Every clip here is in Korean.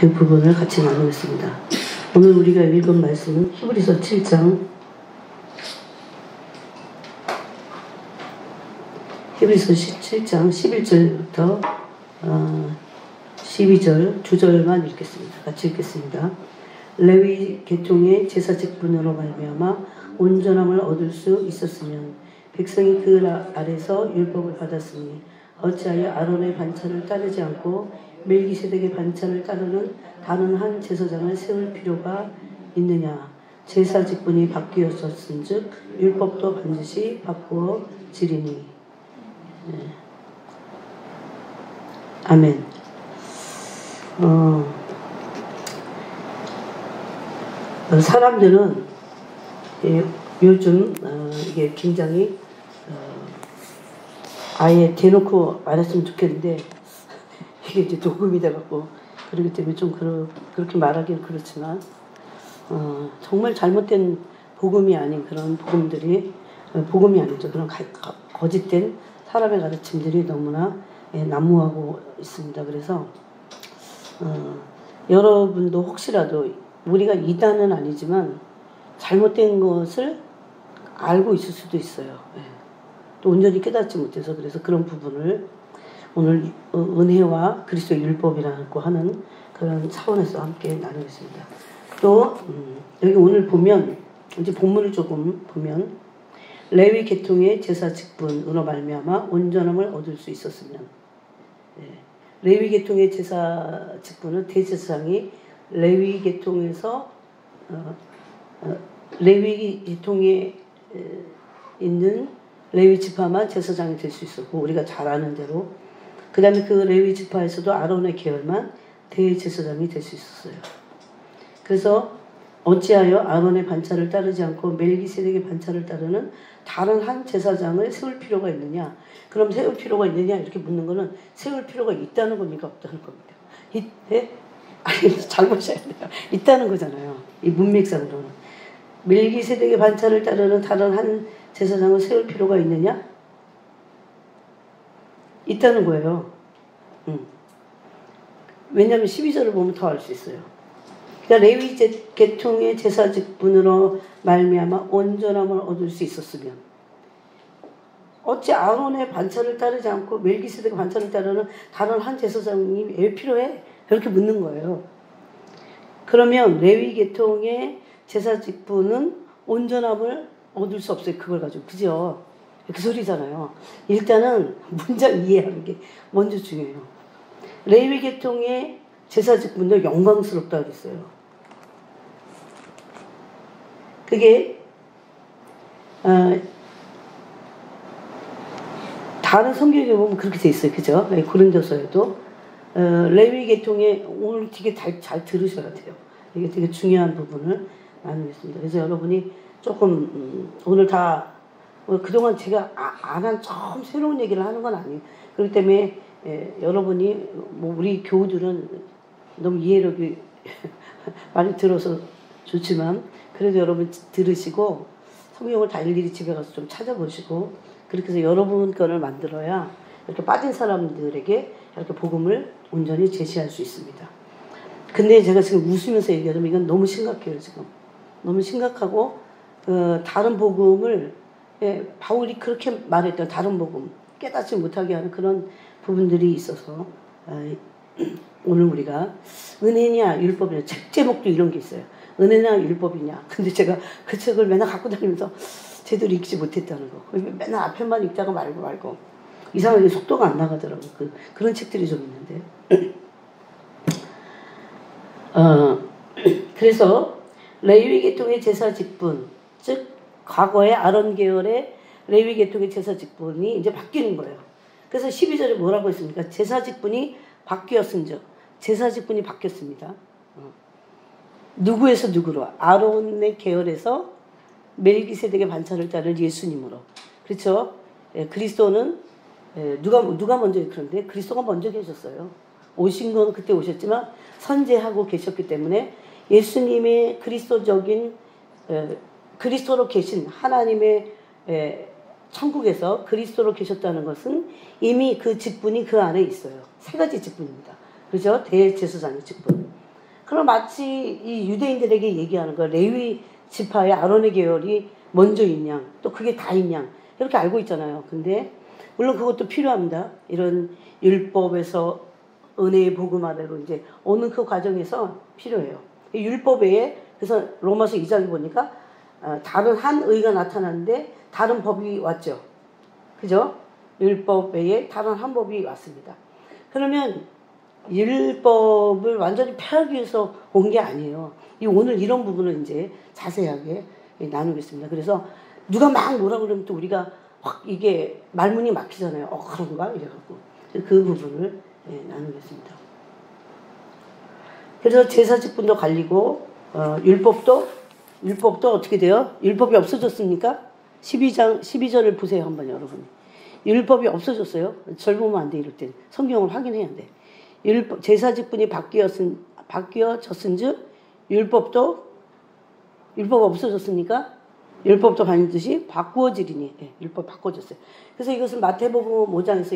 그 부분을 같이 나누겠습니다. 오늘 우리가 읽은 말씀은 히브리서 7장 11절부터 12절 주절만 읽겠습니다. 같이 읽겠습니다. 레위 계통의 제사 직분으로 말미암아 온전함을 얻을 수 있었으면 백성이 그 아래서 율법을 받았으니 어찌하여 아론의 반차를 따르지 않고 멜기세덱의 반차를 따르는 다른 한 제사장을 세울 필요가 있느냐. 제사 직분이 바뀌었었은즉 율법도 반드시 바꾸어지리니. 아멘. 사람들은 요즘 이게 굉장히 아예 대놓고 말했으면 좋겠는데 이게 이제 녹음이 돼갖고 그렇기 때문에 좀 그렇게 말하기는 그렇지만 정말 잘못된 복음이 아닌 그런 복음들이 복음이 아니죠. 그런 거짓된 사람의 가르침들이 너무나 난무하고 있습니다. 그래서 여러분도 혹시라도 우리가 이단은 아니지만 잘못된 것을 알고 있을 수도 있어요. 또 온전히 깨닫지 못해서 그래서 그런 부분을 오늘 은혜와 그리스도 율법이라고 하는 그런 차원에서 함께 나누겠습니다. 또 여기 오늘 보면 이제 본문을 조금 보면 레위 계통의 제사 직분으로 말미암아 온전함을 얻을 수 있었으면 레위 계통의 제사 직분은 대제사장이 레위 계통에서 레위 계통에 있는 레위 지파만 제사장이 될 수 있었고 우리가 잘 아는 대로 그 다음에 그 레위 지파에서도 아론의 계열만 대제사장이 될 수 있었어요. 그래서 어찌하여 아론의 반차를 따르지 않고 멜기세덱의 반차를 따르는 다른 한 제사장을 세울 필요가 있느냐. 그럼 세울 필요가 있느냐 이렇게 묻는 거는 세울 필요가 있다는 겁니까 없다는 겁니까? 아니 잘못이야 돼요. 있다는 거잖아요. 이 문맥상으로는. 멜기세덱의 반차를 따르는 다른 한 제사장을 세울 필요가 있느냐? 있다는 거예요. 왜냐하면 12절을 보면 더 알 수 있어요. 그러니까 레위 계통의 제사 직분으로 말미암아 온전함을 얻을 수 있었으면 어찌 아론의 반차를 따르지 않고 멜기세덱의 반차를 따르는 다른 한 제사장이 왜 필요해? 이렇게 묻는 거예요. 그러면 레위 계통의 제사 직분은 온전함을 얻을 수 없어요. 그걸 가지고. 그죠? 그 소리잖아요. 일단은 문장 이해하는 게 먼저 중요해요. 레위 계통의 제사 직분도 영광스럽다고 했어요. 그게 다른 성경에 보면 그렇게 돼 있어요. 그죠? 고린도서에도 레위 계통에 오늘 되게 잘 들으셔야 돼요. 이게 되게 중요한 부분을 나누겠습니다. 그래서 여러분이 조금 오늘 다 그동안 제가 안 한 처음 새로운 얘기를 하는 건 아니에요. 그렇기 때문에 여러분이 뭐 우리 교우들은 너무 이해력이 많이 들어서 좋지만 그래도 여러분 들으시고 성경을 다 일일이 집에 가서 좀 찾아보시고 그렇게 해서 여러분 거를 만들어야 이렇게 빠진 사람들에게 이렇게 복음을 온전히 제시할 수 있습니다. 근데 제가 지금 웃으면서 얘기하자면 이건 너무 심각해요. 지금 너무 심각하고 다른 복음을 바울이 그렇게 말했던 다른 복음 깨닫지 못하게 하는 그런 부분들이 있어서 오늘 우리가 은혜냐 율법이냐 책 제목도 이런 게 있어요. 은혜냐 율법이냐. 근데 제가 그 책을 맨날 갖고 다니면서 제대로 읽지 못했다는 거. 맨날 앞에만 읽다가 말고 이상하게 속도가 안 나가더라고요. 그런 책들이 좀 있는데 그래서 레위 계통의 제사 직분 즉 과거의 아론 계열의 레위 계통의 제사 직분이 이제 바뀌는 거예요. 그래서 12절에 뭐라고 했습니까? 제사 직분이 바뀌었은즉 제사 직분이 바뀌었습니다. 누구에서 누구로? 아론의 계열에서 멜기세덱의 반차를 따른 예수님으로. 그렇죠? 그리스도는 누가 먼저 그런데 그리스도가 먼저 계셨어요. 오신 건 그때 오셨지만 선제하고 계셨기 때문에 예수님의 그리스도적인 그리스도로 계신 하나님의 천국에서 그리스도로 계셨다는 것은 이미 그 직분이 그 안에 있어요. 세 가지 직분입니다. 그렇죠? 대제사장의 직분. 그럼 마치 이 유대인들에게 얘기하는 거 레위 지파의 아론의 계열이 먼저인 양, 또 그게 다인 양 이렇게 알고 있잖아요. 근데 물론 그것도 필요합니다. 이런 율법에서 은혜의 복음 아래로 이제 오는 그 과정에서 필요해요. 이 율법 외에 그래서 로마서 2장에 보니까 다른 한 의가 나타났는데 다른 법이 왔죠. 그죠? 율법 외에 다른 한 법이 왔습니다. 그러면 율법을 완전히 폐하기 위해서 온 게 아니에요. 오늘 이런 부분을 이제 자세하게 나누겠습니다. 그래서 누가 막 뭐라 그러면 또 우리가 확 이게 말문이 막히잖아요. 그런가? 이래갖고. 그 부분을 나누겠습니다. 그래서 제사 직분도 갈리고, 율법도 어떻게 돼요? 율법이 없어졌습니까? 12절을 보세요, 한번 여러분. 율법이 없어졌어요. 절 보면 안 돼, 이럴 때. 성경을 확인해야 돼. 제사 직분이 바뀌어졌은 즉, 율법 없어졌습니까? 율법도 반드시 바꾸어지리니. 율법 바꿔졌어요. 그래서 이것을 마태복음 5장에서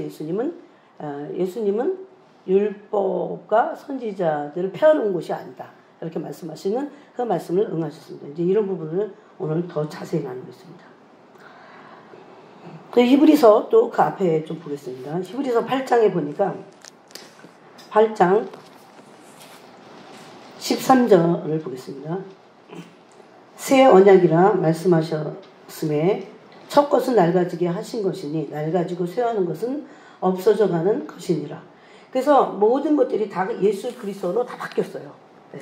예수님은 율법과 선지자들을 폐하는 곳이 아니다. 이렇게 말씀하시는 그 말씀을 응하셨습니다. 이제 이런 부분을 오늘 더 자세히 나누겠습니다. 히브리서 또 그 앞에 좀 보겠습니다. 히브리서 8장에 보니까 8장 13절을 보겠습니다. 새 언약이라 말씀하셨음에 첫 것은 낡아지게 하신 것이니 낡아지고 쇠하는 것은 없어져가는 것이니라. 그래서 모든 것들이 다 예수 그리스도로 다 바뀌었어요.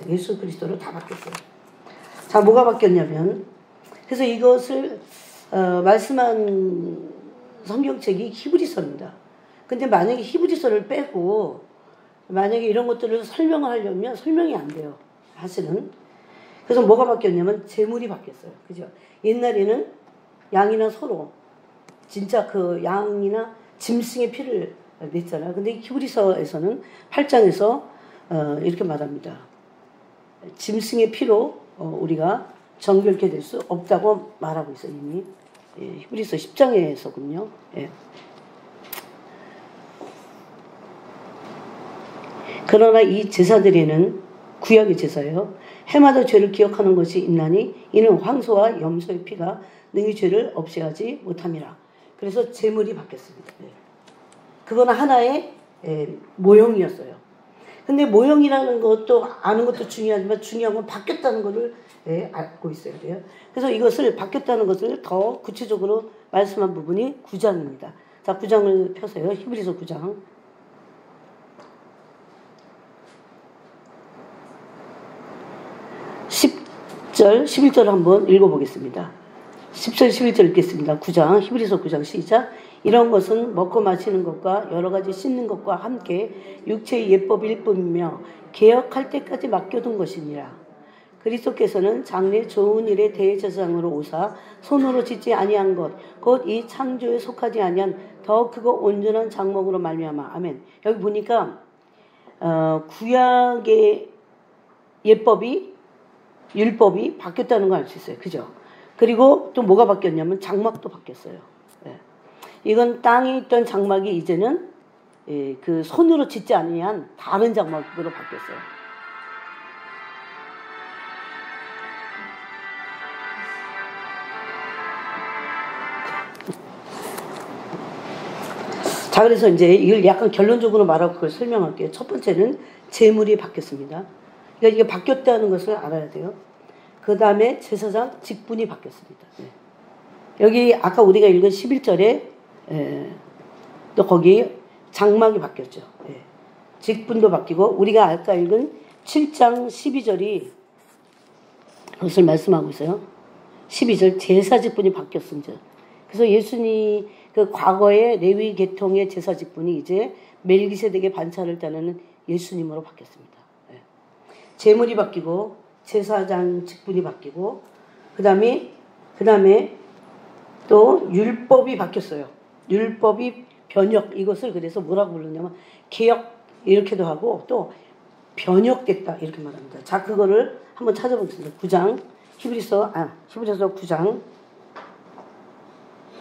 예수 그리스도로 다 바뀌었어요. 자, 뭐가 바뀌었냐면 그래서 이것을 말씀한 성경책이 히브리서입니다. 근데 만약에 히브리서를 빼고 만약에 이런 것들을 설명을 하려면 설명이 안 돼요. 사실은. 그래서 뭐가 바뀌었냐면 제물이 바뀌었어요. 그죠? 옛날에는 양이나 소로 진짜 그 양이나 짐승의 피를 냈잖아요. 근데 히브리서에서는 8장에서 이렇게 말합니다. 짐승의 피로 우리가 정결케 될 수 없다고 말하고 있어요. 이미. 히브리서 10장에서군요. 그러나 이 제사드리는 구약의 제사예요. 해마다 죄를 기억하는 것이 있나니 이는 황소와 염소의 피가 능히 죄를 없애하지 못함이라. 그래서 제물이 바뀌었습니다. 그건 하나의 모형이었어요. 근데 모형이라는 것도 아는 것도 중요하지만 중요한 건 바뀌었다는 것을 알고 있어야 돼요. 그래서 이것을 바뀌었다는 것을 더 구체적으로 말씀한 부분이 9장입니다. 자, 9장을 펴세요. 히브리서 9장. 10절, 11절 한번 읽어보겠습니다. 10절, 11절 읽겠습니다. 9장, 히브리서 9장 시작. 이런 것은 먹고 마시는 것과 여러 가지 씻는 것과 함께 육체의 예법일 뿐이며 개혁할 때까지 맡겨둔 것이니라. 그리스도께서는 장래 좋은 일의 대제사장으로 오사 손으로 짓지 아니한 것, 곧 이 창조에 속하지 아니한 더 크고 온전한 장막으로 말미암아. 아멘. 여기 보니까 구약의 율법이 바뀌었다는 걸 알 수 있어요. 그죠? 그리고 또 뭐가 바뀌었냐면 장막도 바뀌었어요. 이건 땅에 있던 장막이 이제는 그 손으로 짓지 아니한 다른 장막으로 바뀌었어요. 자, 그래서 이제 이걸 약간 결론적으로 말하고 그걸 설명할게요. 첫 번째는 제물이 바뀌었습니다. 그러니까 이게 바뀌었다는 것을 알아야 돼요. 그 다음에 제사장 직분이 바뀌었습니다. 여기 아까 우리가 읽은 11절에 또 거기 장막이 바뀌었죠. 직분도 바뀌고 우리가 아까 읽은 7장 12절이 그것을 말씀하고 있어요. 12절 제사 직분이 바뀌었습니다. 그래서 예수님 그 과거의 레위 계통의 제사 직분이 이제 멜기세덱의 반차를 따르는 예수님으로 바뀌었습니다. 제물이 바뀌고 제사장 직분이 바뀌고 그 다음에 또 율법이 바뀌었어요. 율법이 변혁, 이것을 그래서 뭐라고 부르냐면 개혁 이렇게도 하고 또 변혁됐다 이렇게 말합니다. 자, 그거를 한번 찾아보겠습니다. 9장 히브리서 9장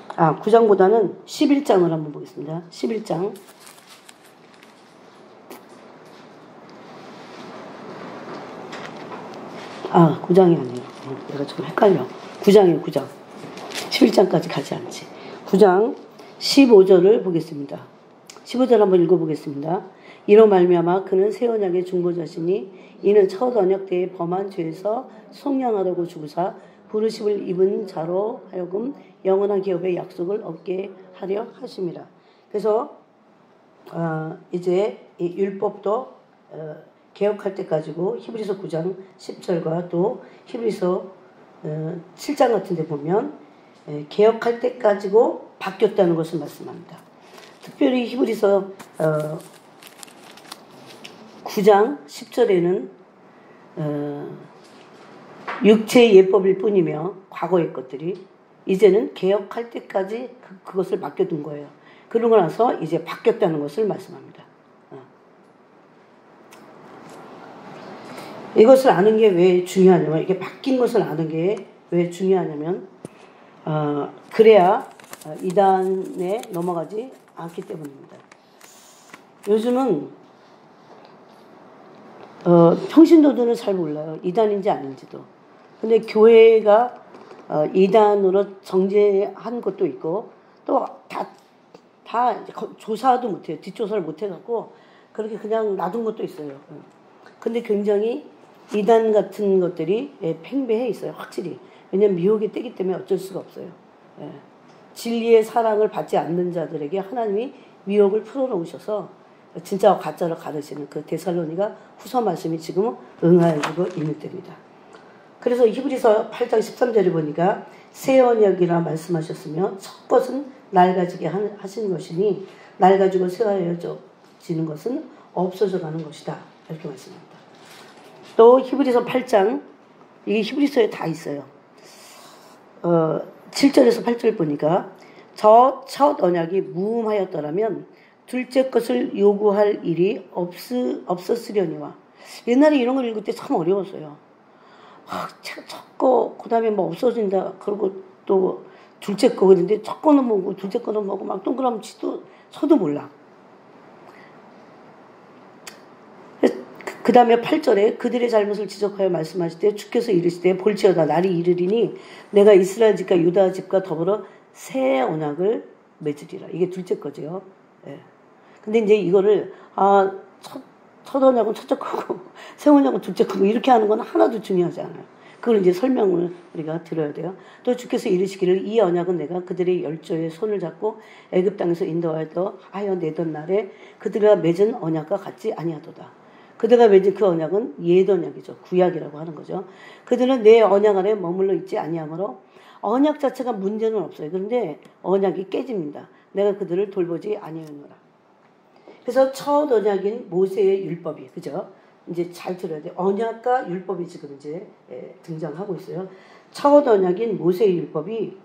9장보다는 11장을 한번 보겠습니다. 11장 9장이 아니에요. 내가 좀 헷갈려. 9장이에요, 9장. 11장까지 가지 않지. 9장 15절을 보겠습니다. 15절 한번 읽어보겠습니다. 이로 말미암아 그는 새 언약의 중보자시니 이는 첫 언약 때에 범한 죄에서 속량하려고 주구사 부르심을 입은 자로 하여금 영원한 기업의 약속을 얻게 하려 하심이라. 그래서 이제 이 율법도 개혁할 때까지고 히브리서 9장 10절과 또 히브리서 7장 같은 데 보면 개혁할 때까지고 바뀌었다는 것을 말씀합니다. 특별히 히브리서 9장 10절에는 육체의 예법일 뿐이며 과거의 것들이 이제는 개혁할 때까지 그것을 맡겨둔 거예요. 그러고 나서 이제 바뀌었다는 것을 말씀합니다. 이것을 아는 게 왜 중요하냐면, 이게 바뀐 것을 아는 게 왜 중요하냐면, 그래야 이단에 넘어가지 않기 때문입니다. 요즘은 평신도들은 잘 몰라요. 이단인지 아닌지도. 근데 교회가 이단으로 정죄한 것도 있고, 또 다 조사도 못해요. 뒷조사를 못해갖고 그렇게 그냥 놔둔 것도 있어요. 근데 굉장히 이단 같은 것들이 팽배해 있어요. 확실히. 왜냐하면 미혹이 뜨기 때문에 어쩔 수가 없어요. 진리의 사랑을 받지 않는 자들에게 하나님이 미혹을 풀어놓으셔서 진짜와 가짜를 가르치는 그 데살로니가 후서 말씀이 지금 응하여지고 있는 때입니다. 그래서 히브리서 8장 13절에 보니까 새 언약이라 말씀하셨으며 첫 것은 낡아지게 하신 것이니 낡아지고 새하여지는 것은 없어져 가는 것이다. 이렇게 말씀합니다. 또 히브리서 8장, 이게 히브리서에 다 있어요. 7절에서 8절 보니까 저 첫 언약이 무음하였더라면 둘째 것을 요구할 일이 없었으려니와. 옛날에 이런 걸 읽을 때 참 어려웠어요. 첫 거, 그 다음에 뭐 없어진다. 그리고 또 둘째 거. 그런데 첫 거는 뭐고 둘째 거는 뭐고 막 동그라미 쳐도 몰라. 그 다음에 8절에 그들의 잘못을 지적하여 말씀하실 때 주께서 이르시되 볼지어다 날이 이르리니 내가 이스라엘 집과 유다 집과 더불어 새 언약을 맺으리라. 이게 둘째 거죠. 예. 근데 이제 이거를 첫 언약은 첫째 거고 새 언약은 둘째 거고 이렇게 하는 건 하나도 중요하지 않아요. 그걸 이제 설명을 우리가 들어야 돼요. 또 주께서 이르시기를 이 언약은 내가 그들의 열조의 손을 잡고 애굽 땅에서 인도하여 내던 날에 그들과 맺은 언약과 같지 아니하도다. 그들과 맺은 그 언약은 옛 언약이죠. 구약이라고 하는 거죠. 그들은 내 언약 안에 머물러 있지 아니하므로 언약 자체가 문제는 없어요. 그런데 언약이 깨집니다. 내가 그들을 돌보지 아니하노라. 그래서 첫 언약인 모세의 율법이, 그죠? 이제 잘 들어야 돼요. 언약과 율법이 지금 이제 등장하고 있어요. 첫 언약인 모세의 율법이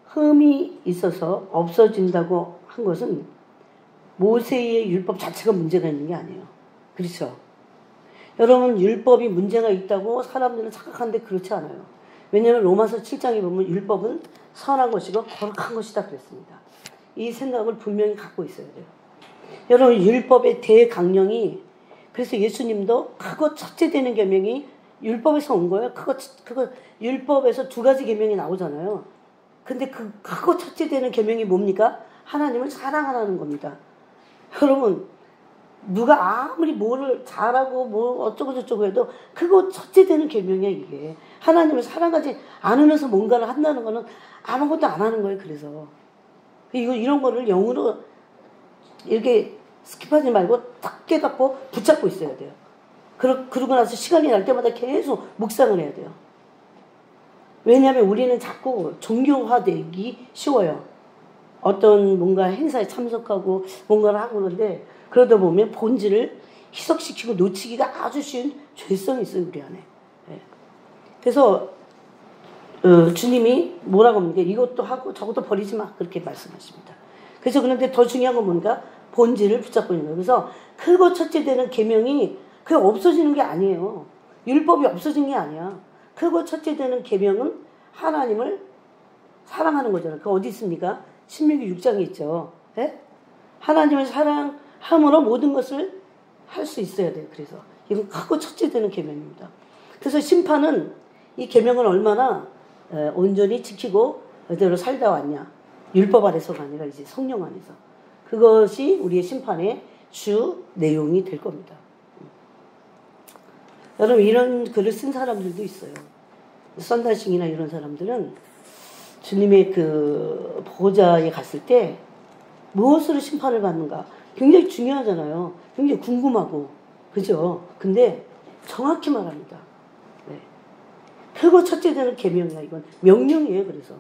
흠이 있어서 없어진다고 한 것은 모세의 율법 자체가 문제가 있는 게 아니에요. 그렇죠? 여러분, 율법이 문제가 있다고 사람들은 착각하는데 그렇지 않아요. 왜냐하면 로마서 7장에 보면 율법은 선한 것이고 거룩한 것이다 그랬습니다. 이 생각을 분명히 갖고 있어야 돼요. 여러분, 율법의 대강령이, 그래서 예수님도 크고 첫째 되는 계명이 율법에서 온 거예요. 그거 율법에서 두 가지 계명이 나오잖아요. 근데 그 크고 첫째 되는 계명이 뭡니까? 하나님을 사랑하라는 겁니다. 여러분, 누가 아무리 뭐를 잘하고 뭐 어쩌고 저쩌고 해도 그거 첫째 되는 계명이야. 이게 하나님을 사랑하지 않으면서 뭔가를 한다는 거는 아무것도 안 하는 거예요. 그래서 이런 거를 영으로 이렇게 스킵하지 말고 딱 깨닫고 붙잡고 있어야 돼요. 그러고 나서 시간이 날 때마다 계속 묵상을 해야 돼요. 왜냐하면 우리는 자꾸 종교화되기 쉬워요. 어떤 뭔가 행사에 참석하고 뭔가를 하고 그러는데 그러다 보면 본질을 희석시키고 놓치기가 아주 쉬운 죄성이 있어요. 우리 안에. 네. 그래서 주님이 뭐라고 합니까? 이것도 하고 저것도 버리지 마. 그렇게 말씀하십니다. 그래서 그런데 더 중요한 건 뭔가 본질을 붙잡고 있는 거예요. 그래서 크고 첫째 되는 계명이 그게 없어지는 게 아니에요. 율법이 없어진 게 아니야. 크고 첫째 되는 계명은 하나님을 사랑하는 거잖아요. 그거 어디 있습니까? 신명기 6장에 있죠. 네? 하나님을 사랑함으로 모든 것을 할 수 있어야 돼요. 그래서 이건 크고 첫째 되는 계명입니다. 그래서 심판은 이 계명을 얼마나 온전히 지키고 그대로 살다 왔냐. 율법 아래서가 아니라 이제 성령 안에서. 그것이 우리의 심판의 주 내용이 될 겁니다. 여러분 이런 글을 쓴 사람들도 있어요. 썬다싱이나 이런 사람들은 주님의 그 보좌에 갔을 때 무엇으로 심판을 받는가 굉장히 중요하잖아요. 굉장히 궁금하고 그죠? 근데 정확히 말합니다. 네. 크고 첫째 되는 계명이야. 이건 명령이에요. 그래서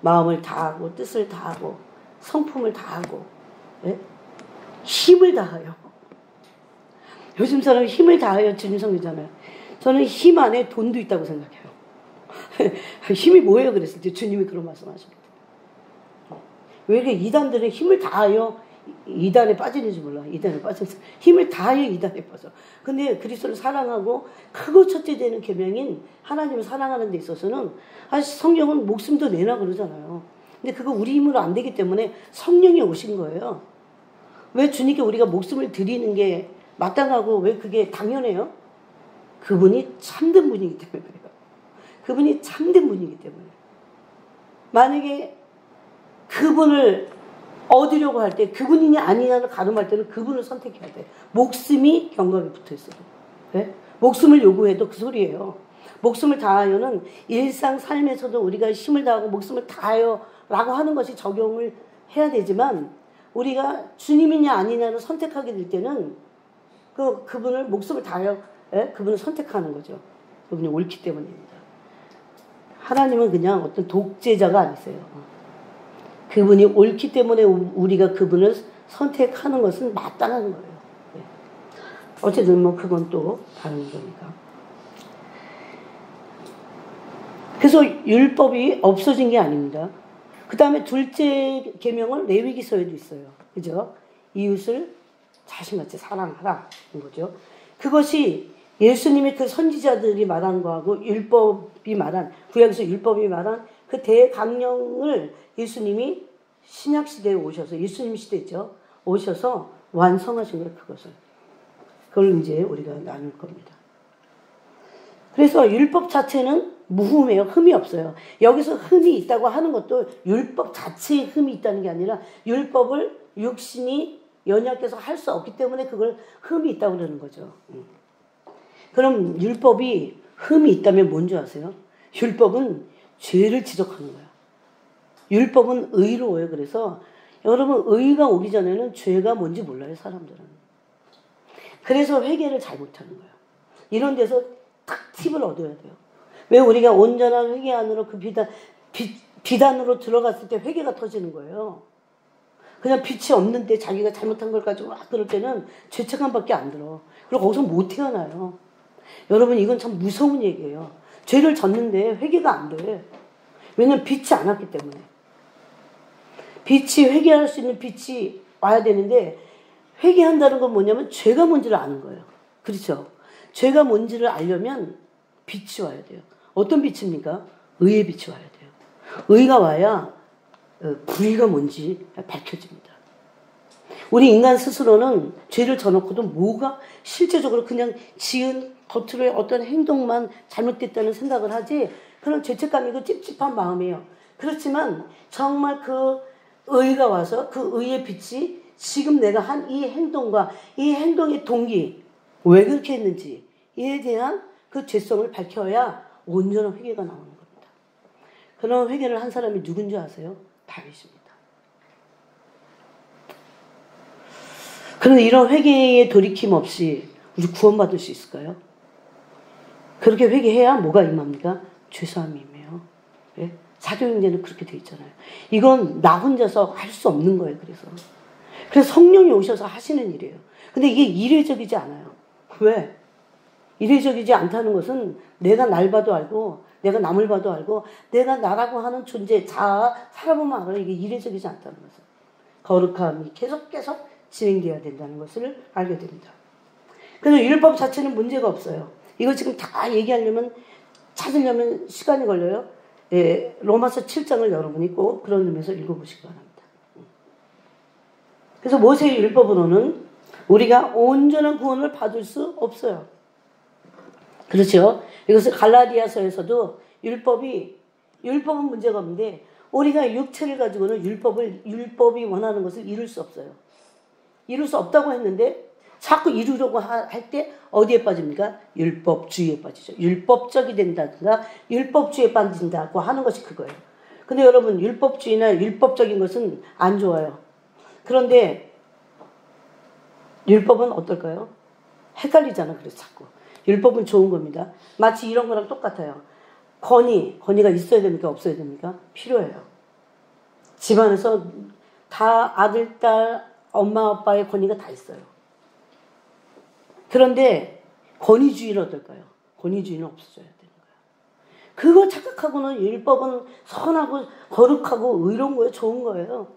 마음을 다하고 뜻을 다하고 성품을 다하고 네? 힘을 다하여. 요즘 사람이 힘을 다하여 주님 섬기잖아요. 저는 힘 안에 돈도 있다고 생각해요. 힘이 뭐예요? 그랬을 때 주님이 그런 말씀하십니다. 왜 이렇게 이단들은 힘을 다하여 이단에 빠지는지 몰라. 이단에 빠져서 힘을 다하여 이단에 빠져. 근데 그리스도를 사랑하고 크고 첫째 되는 계명인 하나님을 사랑하는 데 있어서는 성경은 목숨도 내나 그러잖아요. 근데 그거 우리 힘으로 안 되기 때문에 성령이 오신 거예요. 왜 주님께 우리가 목숨을 드리는 게 마땅하고 왜 그게 당연해요? 그분이 참된 분이기 때문에 그래요. 그분이 참된 분이기 때문에. 만약에 그분을 얻으려고 할 때 그분이냐 아니냐를 가늠할 때는 그분을 선택해야 돼. 목숨이 경각에 붙어 있어요. 네? 목숨을 요구해도 그 소리예요. 목숨을 다하여는 일상 삶에서도 우리가 힘을 다하고 목숨을 다하여 라고 하는 것이 적용을 해야 되지만 우리가 주님이냐 아니냐를 선택하게 될 때는 그분을 목숨을 다하여 그분을 선택하는 거죠. 그분이 옳기 때문입니다. 하나님은 그냥 어떤 독재자가 아니세요. 그분이 옳기 때문에 우리가 그분을 선택하는 것은 마땅한 거예요. 네. 어쨌든 뭐 그건 또 다른 거니까. 그래서 율법이 없어진 게 아닙니다. 그 다음에 둘째 계명은 레위기서에도 있어요. 그죠? 이웃을 자신같이 사랑하라. 거죠. 그것이 예수님의 그 선지자들이 말한 거하고 율법이 말한, 구약에서 율법이 말한 그 대강령을 예수님이 신약시대에 오셔서, 예수님 시대죠. 오셔서 완성하신 거예요, 그것을. 그걸 이제 우리가 나눌 겁니다. 그래서 율법 자체는 무흠해요. 흠이 없어요. 여기서 흠이 있다고 하는 것도 율법 자체에 흠이 있다는 게 아니라 율법을 육신이 연약해서 할 수 없기 때문에 그걸 흠이 있다고 그러는 거죠. 그럼 율법이 흠이 있다면 뭔지 아세요? 율법은 죄를 지적하는 거야. 율법은 의로워요. 그래서 여러분 의가 오기 전에는 죄가 뭔지 몰라요. 사람들은. 그래서 회개를 잘못하는 거예요. 이런 데서 딱 팁을 얻어야 돼요. 왜 우리가 온전한 회개 안으로 그 비단으로 들어갔을 때 회개가 터지는 거예요. 그냥 빛이 없는데 자기가 잘못한 걸 가지고 막 그럴 때는 죄책감밖에 안 들어. 그리고 거기서 못 태어나요. 여러분 이건 참 무서운 얘기예요. 죄를 졌는데 회개가 안 돼. 왜냐면 빛이 안 왔기 때문에. 빛이 회개할 수 있는 빛이 와야 되는데 회개한다는 건 뭐냐면 죄가 뭔지를 아는 거예요. 그렇죠? 죄가 뭔지를 알려면 빛이 와야 돼요. 어떤 빛입니까? 의의 빛이 와야 돼요. 의가 와야 불의가 뭔지 밝혀집니다. 우리 인간 스스로는 죄를 져놓고도 뭐가 실제적으로 그냥 지은 겉으로의 어떤 행동만 잘못됐다는 생각을 하지 그런 죄책감이고 찝찝한 마음이에요. 그렇지만 정말 그 의가 와서 그 의의 빛이 지금 내가 한 이 행동과 이 행동의 동기 왜 그렇게 했는지 이에 대한 그 죄성을 밝혀야 온전한 회개가 나오는 겁니다. 그런 회개를 한 사람이 누군지 아세요? 다윗입니다. 그런데 이런 회개에 돌이킴 없이 우리 구원받을 수 있을까요? 그렇게 회개해야 뭐가 임합니까? 죄사함이 임해요. 네? 사도행전은 그렇게 돼 있잖아요. 이건 나 혼자서 할 수 없는 거예요. 그래서 성령이 오셔서 하시는 일이에요. 근데 이게 이례적이지 않아요. 왜? 이례적이지 않다는 것은 내가 날 봐도 알고 내가 남을 봐도 알고 내가 나라고 하는 존재 자아 살아보면 알아요. 이게 이례적이지 않다는 것을. 거룩함이 계속 진행되어야 된다는 것을 알게 됩니다. 그래서 율법 자체는 문제가 없어요. 이거 지금 다 얘기하려면 찾으려면 시간이 걸려요. 예, 로마서 7장을 여러분이 꼭 그런 의미에서 읽어보시기 바랍니다. 그래서 모세의 율법으로는 우리가 온전한 구원을 받을 수 없어요. 그렇죠. 이것을 갈라디아서에서도 율법은 문제가 없는데 우리가 육체를 가지고는 율법이 원하는 것을 이룰 수 없어요. 이룰 수 없다고 했는데 자꾸 이루려고 할 때 어디에 빠집니까? 율법주의에 빠지죠. 율법적이 된다든가 율법주의에 빠진다고 하는 것이 그거예요. 근데 여러분 율법주의나 율법적인 것은 안 좋아요. 그런데 율법은 어떨까요? 헷갈리잖아. 그래서 자꾸. 율법은 좋은 겁니다. 마치 이런 거랑 똑같아요. 권위가 있어야 됩니까? 없어야 됩니까? 필요해요. 집안에서 다 아들, 딸, 엄마, 아빠의 권위가 다 있어요. 그런데 권위주의는 어떨까요? 권위주의는 없어져야 되는 거예요. 그걸 착각하고는 율법은 선하고 거룩하고 의로운 거예요. 좋은 거예요.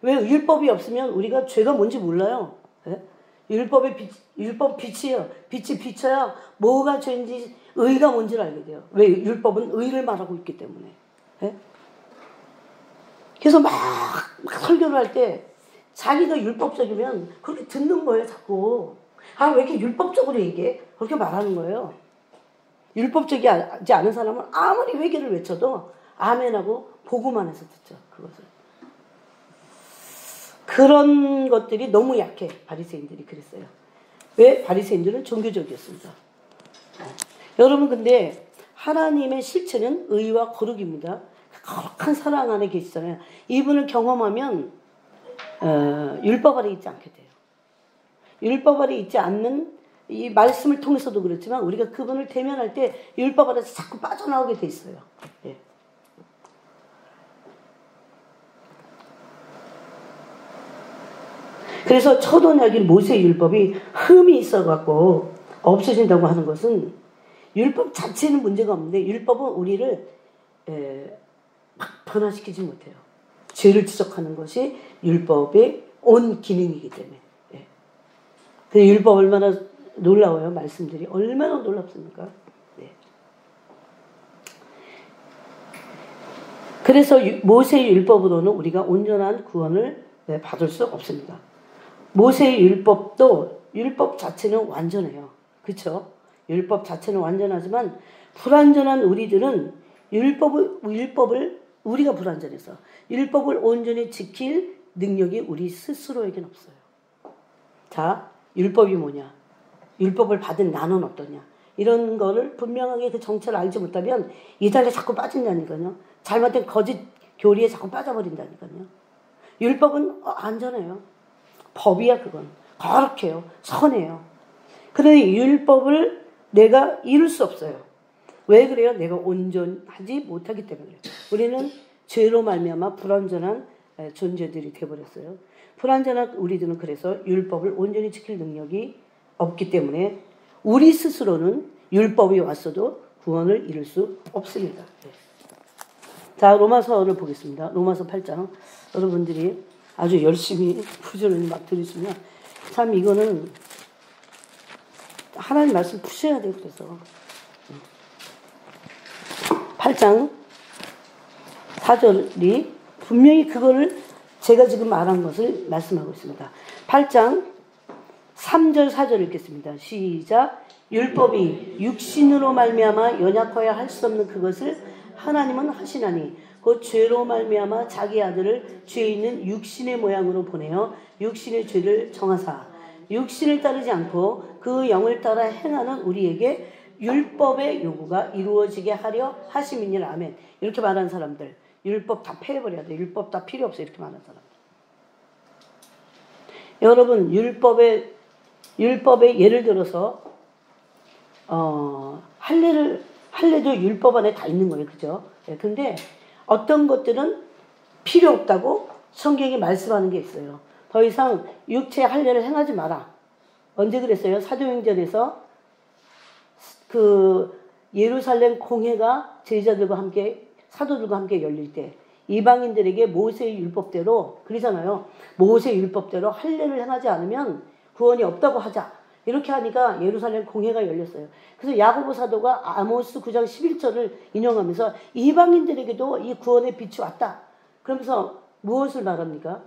왜 율법이 없으면 우리가 죄가 뭔지 몰라요. 네? 율법 빛이에요. 빛이 비쳐야 뭐가 죄인지 의가 뭔지를 알게 돼요. 왜? 율법은 의를 말하고 있기 때문에. 네? 그래서 막 설교를 할 때 자기가 율법적이면 그렇게 듣는 거예요. 자꾸. 왜 이렇게 율법적으로 얘기해? 그렇게 말하는 거예요. 율법적이지 않은 사람은 아무리 회개를 외쳐도 아멘하고 보고만 해서 듣죠. 그것을. 그런 것들이 너무 약해. 바리새인들이 그랬어요. 왜? 바리새인들은 종교적이었습니다. 여러분 근데 하나님의 실체는 의와 거룩입니다. 거룩한 사랑 안에 계시잖아요. 이분을 경험하면 율법 아래 있지 않게 돼요. 율법 아래 있지 않는 이 말씀을 통해서도 그렇지만 우리가 그분을 대면할 때 율법 아래서 자꾸 빠져나오게 돼 있어요. 예. 그래서 초도약인 모세의 율법이 흠이 있어갖고 없어진다고 하는 것은 율법 자체는 문제가 없는데 율법은 우리를 막 변화시키지 못해요. 죄를 지적하는 것이 율법의 온 기능이기 때문에. 예. 근데 율법 얼마나 놀라워요. 말씀들이 얼마나 놀랍습니까? 네. 그래서 모세의 율법으로는 우리가 온전한 구원을 받을 수 없습니다. 모세의 율법도 율법 자체는 완전해요. 그렇죠? 율법 자체는 완전하지만 불완전한 우리들은 율법을 우리가 불완전해서 율법을 온전히 지킬 능력이 우리 스스로에게는 없어요. 자, 율법이 뭐냐? 율법을 받은 나는 어떠냐? 이런 거를 분명하게 그 정체를 알지 못하면 이달에 자꾸 빠진다니까요. 잘못된 거짓 교리에 자꾸 빠져버린다니까요. 율법은 안전해요. 법이야 그건. 거룩해요. 선해요. 그러니 율법을 내가 이룰 수 없어요. 왜 그래요? 내가 온전하지 못하기 때문에. 우리는 죄로 말미암아 불완전한 존재들이 되어버렸어요. 불완전한 우리들은 그래서 율법을 온전히 지킬 능력이 없기 때문에 우리 스스로는 율법이 왔어도 구원을 이룰 수 없습니다. 자, 로마서를 보겠습니다. 로마서 8장. 여러분들이 아주 열심히 부지런히 막 들으시면 참 이거는 하나님 말씀 푸셔야 돼요. 그래서 8장 4절이 분명히 그거를 제가 지금 말한 것을 말씀하고 있습니다. 8장 3절 4절 읽겠습니다. 시작. 율법이 육신으로 말미암아 연약하여 할 수 없는 그것을 하나님은 하시나니 곧 죄로 말미암아 자기 아들을 죄 있는 육신의 모양으로 보내어 육신의 죄를 정하사 육신을 따르지 않고 그 영을 따라 행하는 우리에게 율법의 요구가 이루어지게 하려 하심이니라. 아멘. 이렇게 말하는 사람들 율법 다 폐해버려야 돼. 율법 다 필요 없어. 이렇게 말하는 사람들. 여러분 율법의 예를 들어서 할례도 율법 안에 다 있는 거예요. 그죠? 네, 근데 어떤 것들은 필요 없다고 성경이 말씀하는 게 있어요. 더 이상 육체 할례를 행하지 마라. 언제 그랬어요? 사도행전에서 그 예루살렘 공회가 제자들과 함께 사도들과 함께 열릴 때 이방인들에게 모세의 율법대로 그러잖아요. 모세의 율법대로 할례를 행하지 않으면 구원이 없다고 하자. 이렇게 하니까 예루살렘 공회가 열렸어요. 그래서 야고보 사도가 아모스 9장 11절을 인용하면서 이방인들에게도 이 구원의 빛이 왔다. 그러면서 무엇을 말합니까?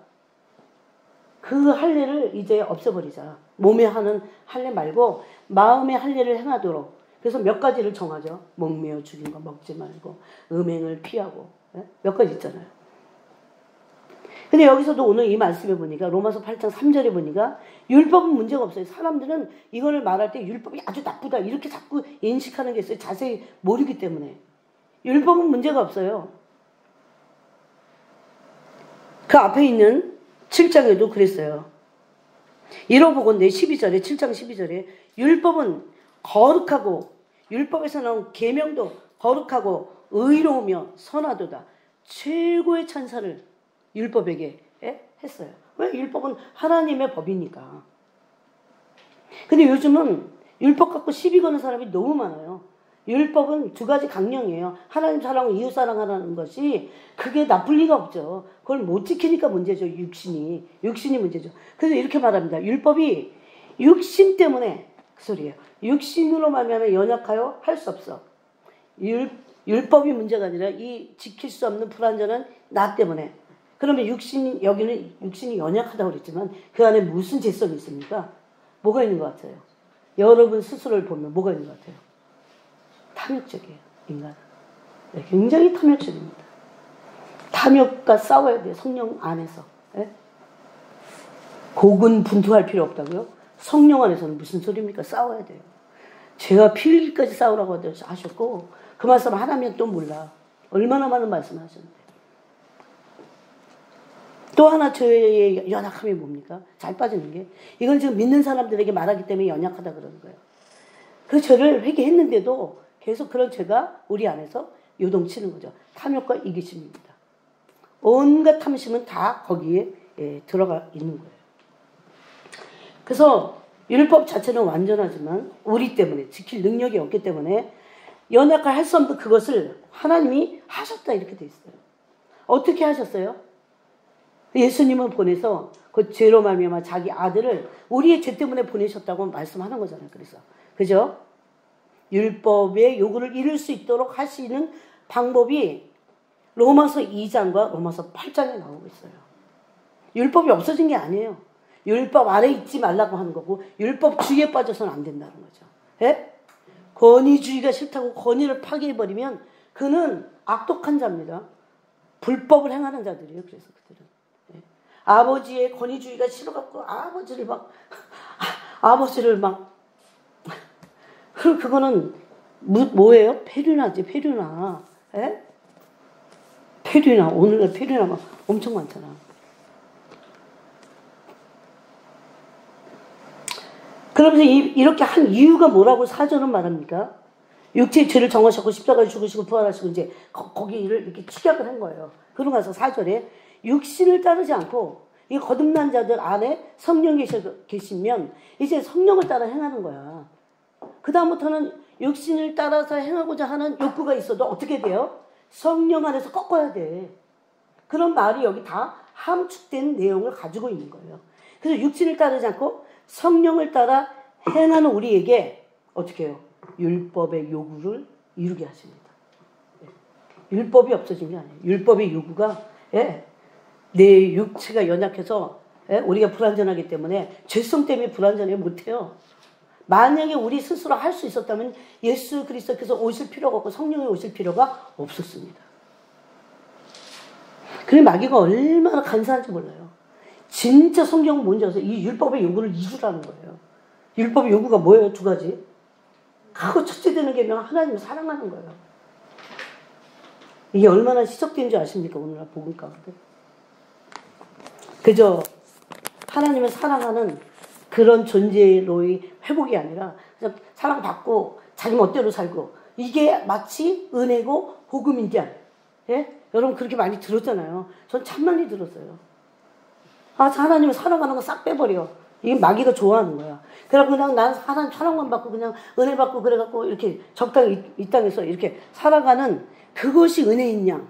그 할례를 이제 없애버리자. 몸에 하는 할례 말고 마음의 할례를 행하도록. 그래서 몇 가지를 정하죠. 목매어 죽인 거 먹지 말고, 음행을 피하고, 예? 몇 가지 있잖아요. 근데 여기서도 오늘 이 말씀에 보니까 로마서 8장 3절에 보니까 율법은 문제가 없어요. 사람들은 이거를 말할 때 율법이 아주 나쁘다 이렇게 자꾸 인식하는 게 있어요. 자세히 모르기 때문에. 율법은 문제가 없어요. 그 앞에 있는 7장에도 그랬어요. 이러보건대 12절에 7장 12절에 율법은 거룩하고 율법에서 나온 계명도 거룩하고 의로우며 선하도다. 최고의 찬사를 율법에게 했어요. 왜? 율법은 하나님의 법이니까. 근데 요즘은 율법 갖고 시비 거는 사람이 너무 많아요. 율법은 두 가지 강령이에요. 하나님 사랑하고 이웃 사랑하라는 것이 그게 나쁠 리가 없죠. 그걸 못 지키니까 문제죠. 육신이 문제죠. 그래서 이렇게 말합니다. 율법이 육신 때문에 그 소리예요. 육신으로 말미암아 연약하여 할 수 없어. 율법이 문제가 아니라 이 지킬 수 없는 불완전한 나 때문에. 그러면 여기는 육신이 연약하다고 그랬지만 그 안에 무슨 죄성이 있습니까? 뭐가 있는 것 같아요? 여러분 스스로를 보면 뭐가 있는 것 같아요? 탐욕적이에요, 인간은. 네, 굉장히 탐욕적입니다. 탐욕과 싸워야 돼요, 성령 안에서. 네? 고군분투할 필요 없다고요? 성령 안에서는 무슨 소리입니까? 싸워야 돼요. 죄와 피 흘리기까지 싸우라고 하셨고, 그 말씀 하나면 또 몰라. 얼마나 많은 말씀을 하셨는데. 또 하나 저의 연약함이 뭡니까? 잘 빠지는 게. 이건 지금 믿는 사람들에게 말하기 때문에 연약하다 그러는 거예요. 그 죄를 회개했는데도 계속 그런 죄가 우리 안에서 요동치는 거죠. 탐욕과 이기심입니다. 온갖 탐심은 다 거기에 들어가 있는 거예요. 그래서 율법 자체는 완전하지만 우리 때문에 지킬 능력이 없기 때문에 연약할 할 수 없는 그것을 하나님이 하셨다 이렇게 돼 있어요. 어떻게 하셨어요? 예수님을 보내서 그 죄로 말미암아 자기 아들을 우리의 죄 때문에 보내셨다고 말씀하는 거잖아요. 그래서 그죠? 율법의 요구를 이룰 수 있도록 하시는 방법이 로마서 2장과 로마서 8장에 나오고 있어요. 율법이 없어진 게 아니에요. 율법 아래 있지 말라고 하는 거고 율법주의에 빠져서는 안 된다는 거죠. 예? 권위주의가 싫다고 권위를 파괴해버리면 그는 악독한 자입니다. 불법을 행하는 자들이에요. 그래서 그들은. 예. 아버지의 권위주의가 싫어갖고 아버지를 막 그거는 뭐예요? 페류나지, 페류나. 예? 페류나. 오늘날 페류나 막 엄청 많잖아. 그러면서 이렇게 한 이유가 뭐라고 사전은 말합니까? 육체의 죄를 정하셨고 십자가에 죽으시고 부활하시고 이제 거기를 이렇게 축약을 한 거예요. 그러고 나서 4절에 육신을 따르지 않고 이 거듭난 자들 안에 성령이 계시면 이제 성령을 따라 행하는 거야. 그 다음부터는 육신을 따라서 행하고자 하는 욕구가 있어도 어떻게 돼요? 성령 안에서 꺾어야 돼. 그런 말이 여기 다 함축된 내용을 가지고 있는 거예요. 그래서 육신을 따르지 않고 성령을 따라 행하는 우리에게 어떻게 해요? 율법의 요구를 이루게 하십니다. 율법이 없어진 게 아니에요. 율법의 요구가 내 육체가 연약해서 우리가 불완전하기 때문에 죄성 때문에 불완전해 못해요. 만약에 우리 스스로 할 수 있었다면 예수 그리스도께서 오실 필요가 없고 성령이 오실 필요가 없었습니다. 그래 마귀가 얼마나 간사한지 몰라요. 진짜 성경은 뭔지 아세요? 이 율법의 요구를 이루라는 거예요. 율법의 요구가 뭐예요? 두 가지. 크고 첫째 되는 계명은 하나님을 사랑하는 거예요. 이게 얼마나 시적된 줄 아십니까? 오늘날 복음 가운데. 그저 하나님을 사랑하는 그런 존재로의 회복이 아니라 그냥 사랑받고 자기 멋대로 살고 이게 마치 은혜고 복음인 줄. 예? 여러분 그렇게 많이 들었잖아요. 전 참 많이 들었어요. 하나님을 사랑하는 거 싹 빼버려. 이게 마귀가 좋아하는 거야. 그래갖고 그냥 난 하나님 사랑만 받고 그냥 은혜 받고 그래갖고 이렇게 적당히 이 땅에서 이렇게 살아가는 그것이 은혜인 양.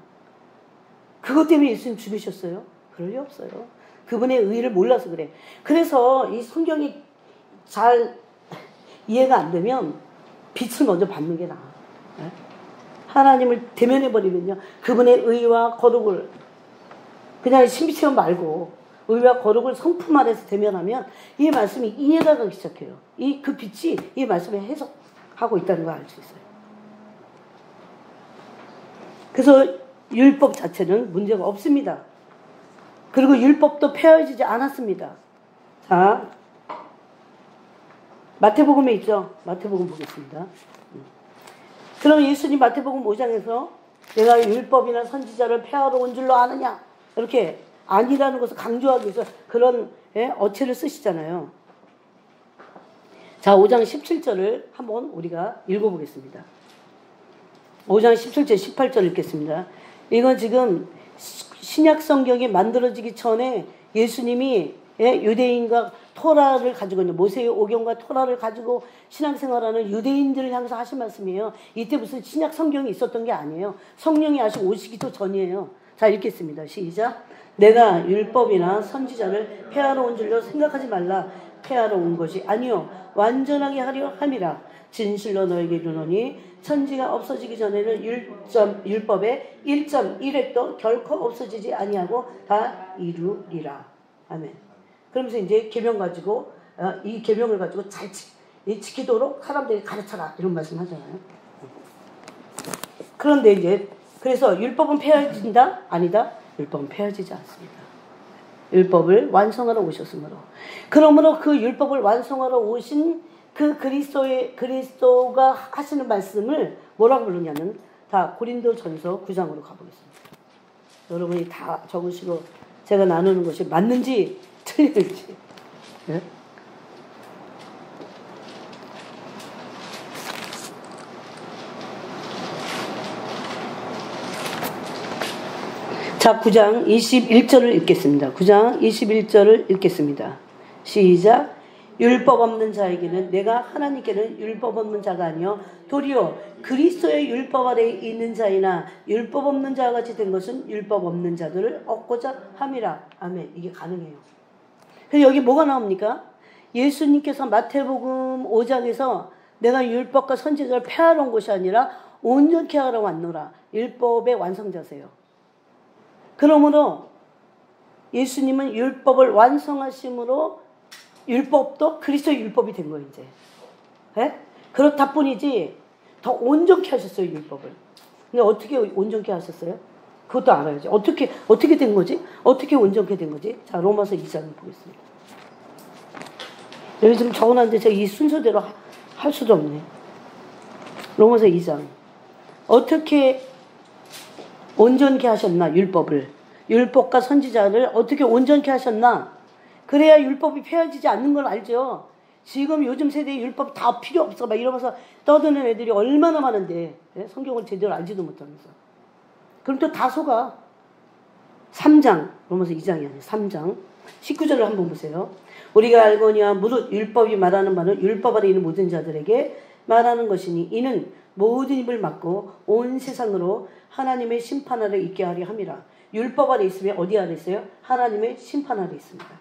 그것 때문에 예수님 죽으셨어요? 그럴 리 없어요. 그분의 의를 몰라서 그래. 그래서 이 성경이 잘 이해가 안 되면 빛을 먼저 받는 게 나아. 네? 하나님을 대면해버리면요. 그분의 의와 거룩을 그냥 신비체험 말고 의와 거룩을 성품 아래서 대면하면 이 말씀이 이해가 가기 시작해요. 그 빛이 이 말씀에 하고 있다는 걸 알 수 있어요. 그래서 율법 자체는 문제가 없습니다. 그리고 율법도 폐허지지 않았습니다. 자, 마태복음에 있죠. 마태복음 보겠습니다. 그럼 예수님 마태복음 5장에서 내가 율법이나 선지자를 폐하러 온 줄로 아느냐? 이렇게 아니라는 것을 강조하기 위해서 그런 어체를 쓰시잖아요. 자, 5장 17절을 한번 우리가 읽어보겠습니다. 5장 17절, 18절 읽겠습니다. 이건 지금 신약 성경이 만들어지기 전에 예수님이 유대인과 토라를 가지고 있는 모세의 오경과 토라를 가지고 신앙생활하는 유대인들을 향해서 하신 말씀이에요. 이때 무슨 신약 성경이 있었던 게 아니에요. 성령이 아직 오시기도 전이에요. 자, 읽겠습니다. 시작. 내가 율법이나 선지자를 폐하러 온 줄로 생각하지 말라. 폐하러 온 것이 아니요 완전하게 하려 함이라. 진실로 너에게 이르노니 천지가 없어지기 전에는 율법의 1.1획도 결코 없어지지 아니하고 다 이루리라. 아멘. 그러면서 이제 계명 가지고 이 계명을 가지고 잘 지키도록 사람들이 가르쳐라 이런 말씀 하잖아요. 그런데 이제 그래서 율법은 폐해진다? 아니다. 율법은 폐해지지 않습니다. 율법을 완성하러 오셨으므로. 그러므로 그 율법을 완성하러 오신 그 그리스도가 하시는 말씀을 뭐라고 부르냐면 다 고린도전서 9장으로 가보겠습니다. 여러분이 다 적으시고 제가 나누는 것이 맞는지 틀릴지. 네? 자, 9장 21절을 읽겠습니다. 9장 21절을 읽겠습니다. 시작. 율법 없는 자에게는 내가 하나님께는 율법 없는 자가 아니요 도리어 그리스도의 율법 아래에 있는 자이나 율법 없는 자와 같이 된 것은 율법 없는 자들을 얻고자 함이라. 아멘. 이게 가능해요. 그래서 여기 뭐가 나옵니까? 예수님께서 마태복음 5장에서 내가 율법과 선지자를 폐하러 온 것이 아니라 온전케 하러 왔노라. 율법의 완성자세요. 그러므로 예수님은 율법을 완성하심으로 율법도 그리스도의 율법이 된 거예요, 이제. 네? 그렇다 뿐이지, 더 온전케 하셨어요, 율법을. 근데 어떻게 온전케 하셨어요? 그것도 알아야지. 어떻게 된 거지? 어떻게 온전케 된 거지? 자, 로마서 2장을 보겠습니다. 여기 지금 적어놨는데 제가 이 순서대로 할 수도 없네. 로마서 2장. 어떻게 온전케 하셨나, 율법을. 율법과 선지자를 어떻게 온전케 하셨나. 그래야 율법이 폐해지지 않는 걸 알죠. 지금 요즘 세대에 율법 다 필요 없어 막 이러면서 떠드는 애들이 얼마나 많은데 성경을 제대로 알지도 못하면서. 그럼 또 다 속아. 3장 로마서 2장이 아니에요. 3장 19절을 한번 보세요. 우리가 알거니와 무릇 율법이 말하는 바는 율법 아래 있는 모든 자들에게 말하는 것이니 이는 모든 입을 막고 온 세상으로 하나님의 심판 아래 있게 하려 함이라. 율법 아래 있으면 어디 아래 있어요? 하나님의 심판 아래 있습니다.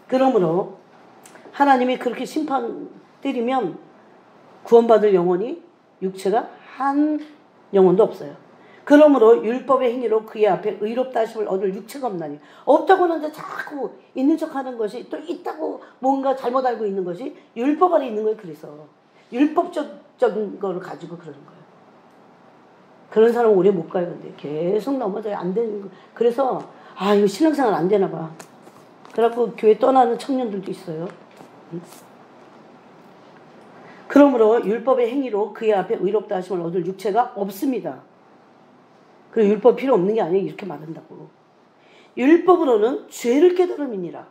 그러므로 하나님이 그렇게 심판 때리면 구원받을 영혼이 육체가 한 영혼도 없어요. 그러므로 율법의 행위로 그의 앞에 의롭다 하심을 얻을 육체가 없나니. 없다고 하는데 자꾸 있는 척하는 것이 또 있다고 뭔가 잘못 알고 있는 것이 율법 안에 있는 거예요. 그래서 율법적인 거를 가지고 그러는 거예요. 그런 사람은 오래 못 가요. 근데 계속 넘어져요. 안 되는 거. 그래서 이거 신앙생활 안 되나 봐. 그래갖고 교회 떠나는 청년들도 있어요. 그러므로 율법의 행위로 그의 앞에 의롭다 하심을 얻을 육체가 없습니다. 그리고 율법 필요 없는 게 아니에요. 이렇게 말한다고. 율법으로는 죄를 깨달음이니라.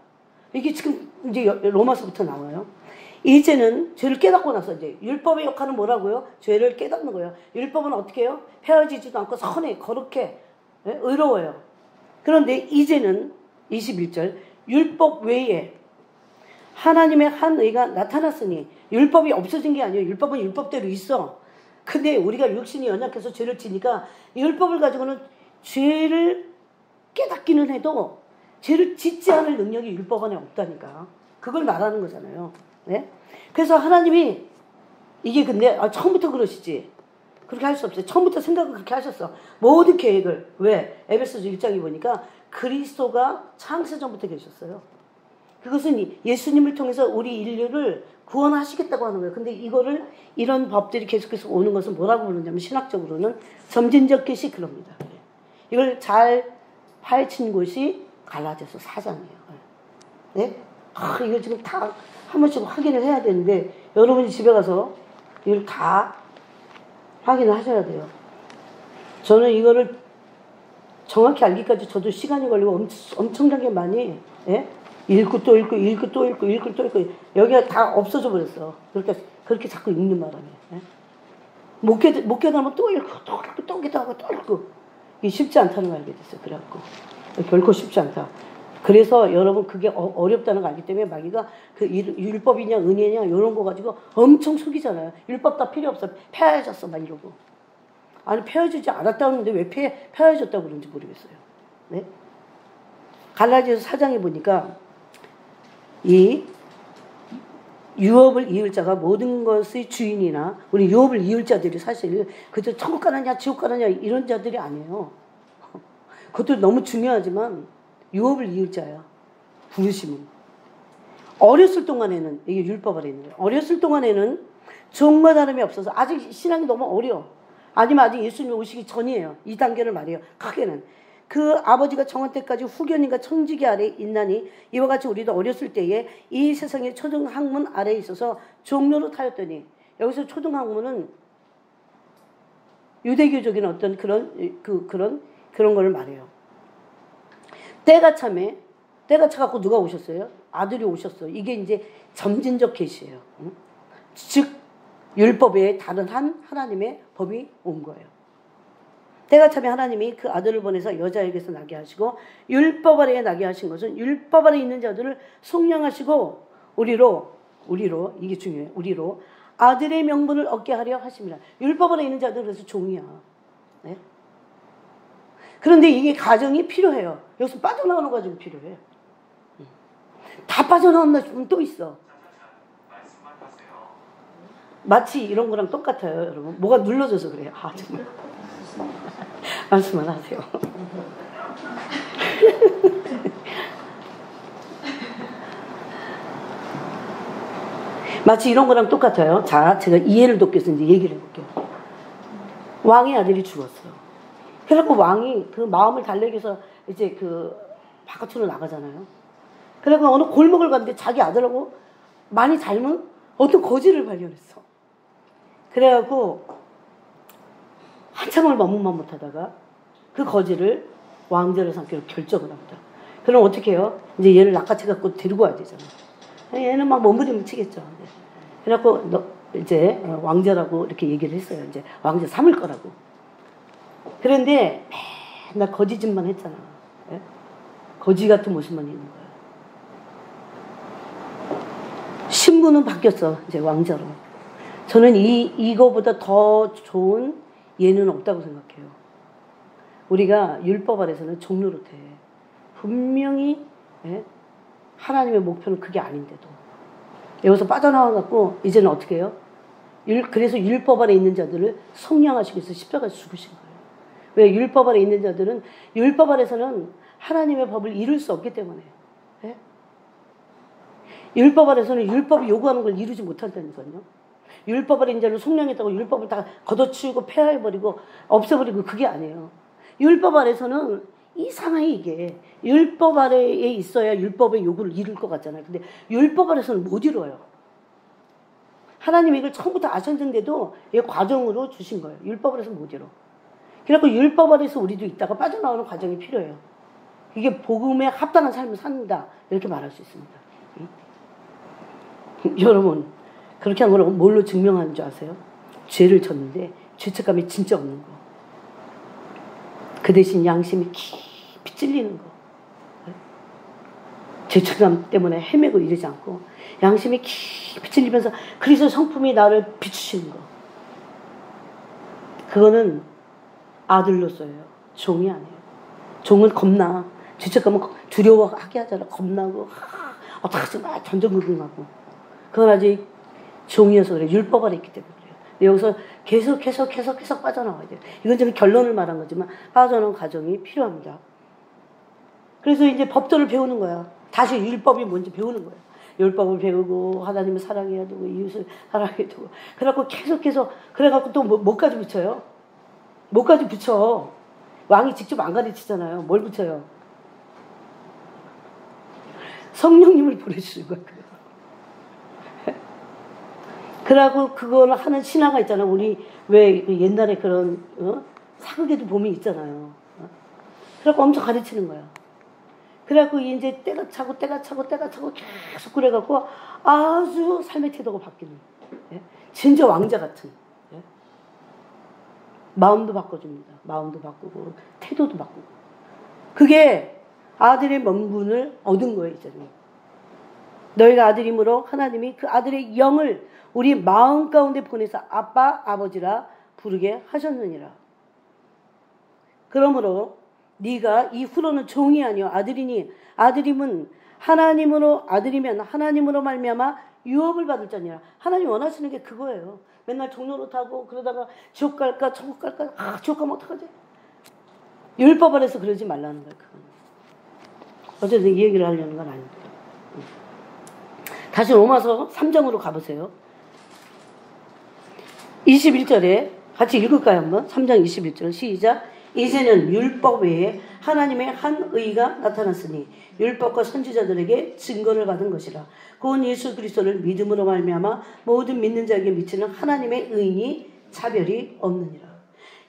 이게 지금 이제 로마서부터 나와요. 이제는 죄를 깨닫고 나서 이제 율법의 역할은 뭐라고요? 죄를 깨닫는 거예요. 율법은 어떻게 해요? 폐하지지도 않고 선해, 거룩해, 의로워요. 그런데 이제는 21절 율법 외에 하나님의 한 의가 나타났으니 율법이 없어진 게 아니에요. 율법은 율법대로 있어. 근데 우리가 육신이 연약해서 죄를 지니까 율법을 가지고는 죄를 깨닫기는 해도 죄를 짓지 않을 능력이 율법 안에 없다니까. 그걸 말하는 거잖아요. 네? 그래서 하나님이 이게 근데 처음부터 그러시지. 그렇게 할 수 없어요. 처음부터 생각을 그렇게 하셨어. 모든 계획을. 왜? 에베소서 1장에 보니까 그리스도가 창세 전부터 계셨어요. 그것은 예수님을 통해서 우리 인류를 구원하시겠다고 하는 거예요. 근데 이거를 이런 법들이 계속해서 오는 것은 뭐라고 부르냐면 신학적으로는 점진적 계시 그럽니다. 이걸 잘 파헤친 곳이 갈라디아서 4장이에요. 네? 이거 지금 다 한 번씩 확인을 해야 되는데 여러분이 집에 가서 이걸 다 확인을 하셔야 돼요. 저는 이거를 정확히 알기까지 저도 시간이 걸리고 엄청나게 많이 읽고 또 읽고 읽고 또 읽고 읽고 또 읽고 여기가 다 없어져 버렸어. 그러니까 그렇게 자꾸 읽는 바람에 못 깨달으면 또 읽고 또 읽고 또 깨달고 또 읽고 이게 쉽지 않다는 걸 알게 됐어요. 그래갖고 결코 쉽지 않다. 그래서 여러분 그게 어렵다는 걸 알기 때문에 마귀가 그 율법이냐 은혜냐 이런 거 가지고 엄청 속이잖아요. 율법 다 필요 없어. 폐하해졌어 막 이러고. 아니 폐하해지지 않았다는데 왜 폐하해졌다고 그런지 모르겠어요. 네? 갈라디아서 4장에 보니까 이 유업을 이을 자가 모든 것의 주인이나 우리 유업을 이을 자들이 사실 그저 천국 가느냐 지옥 가느냐 이런 자들이 아니에요. 그것도 너무 중요하지만 유업을 이을 자야. 부르심은. 어렸을 동안에는 이게 율법 아래 있는 거예요. 어렸을 동안에는 종과 다름이 없어서 아직 신앙이 너무 어려. 아니면 아직 예수님 오시기 전이에요. 이 단계를 말해요. 크게는. 그 아버지가 정한 때까지 후견인과 청지기 아래 있나니 이와 같이 우리도 어렸을 때에 이 세상의 초등학문 아래에 있어서 종로로 타였더니 여기서 초등학문은 유대교적인 어떤 그런 걸 말해요. 때가 차갖고 누가 오셨어요? 아들이 오셨어요. 이게 이제 점진적 계시예요. 즉 율법에 다른 한 하나님의 법이 온 거예요. 때가 차면 하나님이 그 아들을 보내서 여자에게서 나게 하시고 율법 아래에 나게 하신 것은 율법 아래에 있는 자들을 속량하시고 우리로 이게 중요해요. 우리로 아들의 명분을 얻게 하려 하십니다. 율법 아래에 있는 자들은 그래서 종이야. 네? 그런데 이게 과정이 필요해요. 여기서 빠져나오는 과정이 필요해. 다 빠져나온다 싶으면 또 있어. 마치 이런 거랑 똑같아요, 여러분. 뭐가 눌러져서 그래요. 정말. 말씀만 하세요. 마치 이런 거랑 똑같아요. 자, 제가 이해를 돕기 위해서 이제 얘기를 해볼게요. 왕의 아들이 죽었어요. 그래갖고 왕이 그 마음을 달래기 위해서 이제 그 바깥으로 나가잖아요. 그래갖고 어느 골목을 갔는데 자기 아들하고 많이 닮은 어떤 거지를 발견했어. 그래갖고 한참을 머뭇머뭇하다가 그 거지를 왕자를 삼기로 결정을 합니다. 그럼 어떻게 해요? 이제 얘를 낚아채갖고 데리고 와야 되잖아요. 얘는 막 몸부림을 치겠죠. 그래갖고 이제 왕자라고 이렇게 얘기를 했어요. 이제 왕자 삼을 거라고. 그런데 맨날 거지 짓만 했잖아. 예? 거지 같은 모습만 있는 거예요. 신분은 바뀌었어. 이제 왕자로. 저는 이거보다 더 좋은 예는 없다고 생각해요. 우리가 율법 아래서는 종노릇해. 분명히 하나님의 목표는 그게 아닌데도 여기서 빠져나와갖고 이제는 어떻게 해요? 그래서 율법 아래 있는 자들을 속량하시기 위해서 십자가에 죽으신 거예요. 왜? 율법 아래 있는 자들은 율법 아래서는 하나님의 법을 이룰 수 없기 때문에. 예? 율법 아래서는 율법이 요구하는 걸 이루지 못한다니까요. 율법 아래 있는 자를 속량했다고 율법을 다 걷어치우고 폐하해버리고 없애버리고 그게 아니에요. 율법 아래서는 이상하게 이게 율법 아래에 있어야 율법의 요구를 이룰 것 같잖아요. 근데 율법 아래서는 못 이뤄요. 하나님이 이걸 처음부터 아셨는데도 이 과정으로 주신 거예요. 율법 아래서 못 이뤄. 그래서 율법 아래서 우리도 있다가 빠져나오는 과정이 필요해요. 이게 복음에 합당한 삶을 산다. 이렇게 말할 수 있습니다. 여러분, 그렇게 한 걸 뭘로 증명하는 줄 아세요? 죄를 졌는데 죄책감이 진짜 없는 거. 그 대신 양심이 깊이 찔리는 거. 죄책감 때문에 헤매고 이러지 않고 양심이 깊이 찔리면서 그리스도 성품이 나를 비추시는 거. 그거는 아들로서예요. 종이 아니에요. 종은 겁나. 죄책감은 두려워하게 하잖아. 겁나고 어떡하지 마 전전긍긍하고. 그건 아직 종이어서 그래. 율법 아래 있기 때문에 그래요. 여기서 계속 빠져나와야 돼요. 이건 좀 결론을 말한 거지만 빠져나온 과정이 필요합니다. 그래서 이제 법도를 배우는 거야. 다시 율법이 뭔지 배우는 거예요. 율법을 배우고 하나님을 사랑해야 되고 이웃을 사랑해야 되고 그래갖고 계속 그래갖고 또 뭐까지 붙여요? 뭐까지 붙여? 왕이 직접 안 가르치잖아요. 뭘 붙여요? 성령님을 보내주는 거예요. 그러고 그걸 하는 신화가 있잖아요. 우리 왜 옛날에 그런 사극에도 보면 있잖아요. 그래갖고 엄청 가르치는 거예요. 그래갖고 이제 때가 차고 계속 그래갖고 아주 삶의 태도가 바뀌는, 예? 진짜 왕자 같은, 예? 마음도 바꿔줍니다. 마음도 바꾸고 태도도 바꾸고. 그게 아들의 명분을 얻은 거예요. 이제는 너희가 아들이므로 하나님이 그 아들의 영을 우리 마음 가운데 보내서 아빠 아버지라 부르게 하셨느니라. 그러므로 네가 이후로는 종이 아니요 아들이니 아들이면 아들이면 하나님으로 말미암아 유업을 받을 자니라. 하나님 원하시는 게 그거예요. 맨날 종로로 타고 그러다가 지옥 갈까 천국 갈까 지옥 가면 어떡하지? 율법 안에서 그러지 말라는 거예요. 그건. 어쨌든 이 얘기를 하려는 건 아닌데. 다시 로마서 3장으로 가보세요. 21절에 같이 읽을까요 한번? 3장 21절 시작. 이제는 율법 외에 하나님의 한 의가 나타났으니 율법과 선지자들에게 증거를 받은 것이라. 그건 예수 그리스도를 믿음으로 말미암아 모든 믿는 자에게 미치는 하나님의 의인이 차별이 없느니라.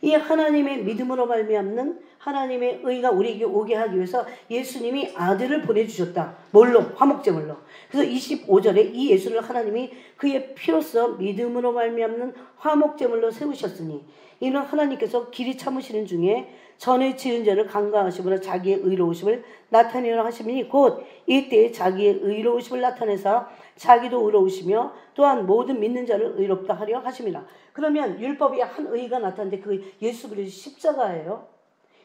이 하나님의 믿음으로 말미암는 하나님의 의가 우리에게 오게 하기 위해서 예수님이 아들을 보내주셨다. 뭘로? 화목제물로. 그래서 25절에 이 예수를 하나님이 그의 피로써 믿음으로 말미암는 화목제물로 세우셨으니 이는 하나님께서 길이 참으시는 중에 전에 지은 죄를 간과하심으로 자기의 의로우심을 나타내려 하심이니 곧 이때에 자기의 의로우심을 나타내사 자기도 의로우시며 또한 모든 믿는 자를 의롭다 하려 하심이라. 그러면 율법이 한 의가 나타났는데 그 예수 그리스도 십자가예요.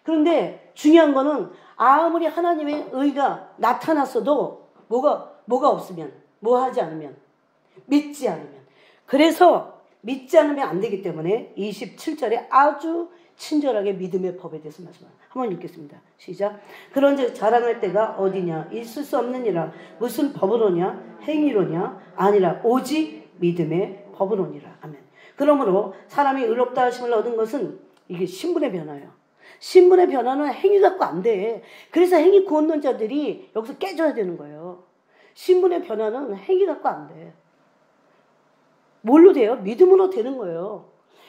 그런데 중요한 거는 아무리 하나님의 의가 나타났어도 뭐가 없으면 뭐 하지 않으면 믿지 않으면 그래서 믿지 않으면 안 되기 때문에 27절에 아주 친절하게 믿음의 법에 대해서 말씀합니다. 한번 읽겠습니다. 시작. 그런즉 자랑할 때가 어디냐? 있을 수 없느니라. 무슨 법으로냐? 행위로냐? 아니라 오직 믿음의 법으로니라. 아멘. 그러므로 사람이 의롭다 하심을 얻은 것은 이게 신분의 변화예요. 신분의 변화는 행위 갖고 안 돼. 그래서 행위 구원론 자들이 여기서 깨져야 되는 거예요. 신분의 변화는 행위 갖고 안 돼. 뭘로 돼요? 믿음으로 되는 거예요.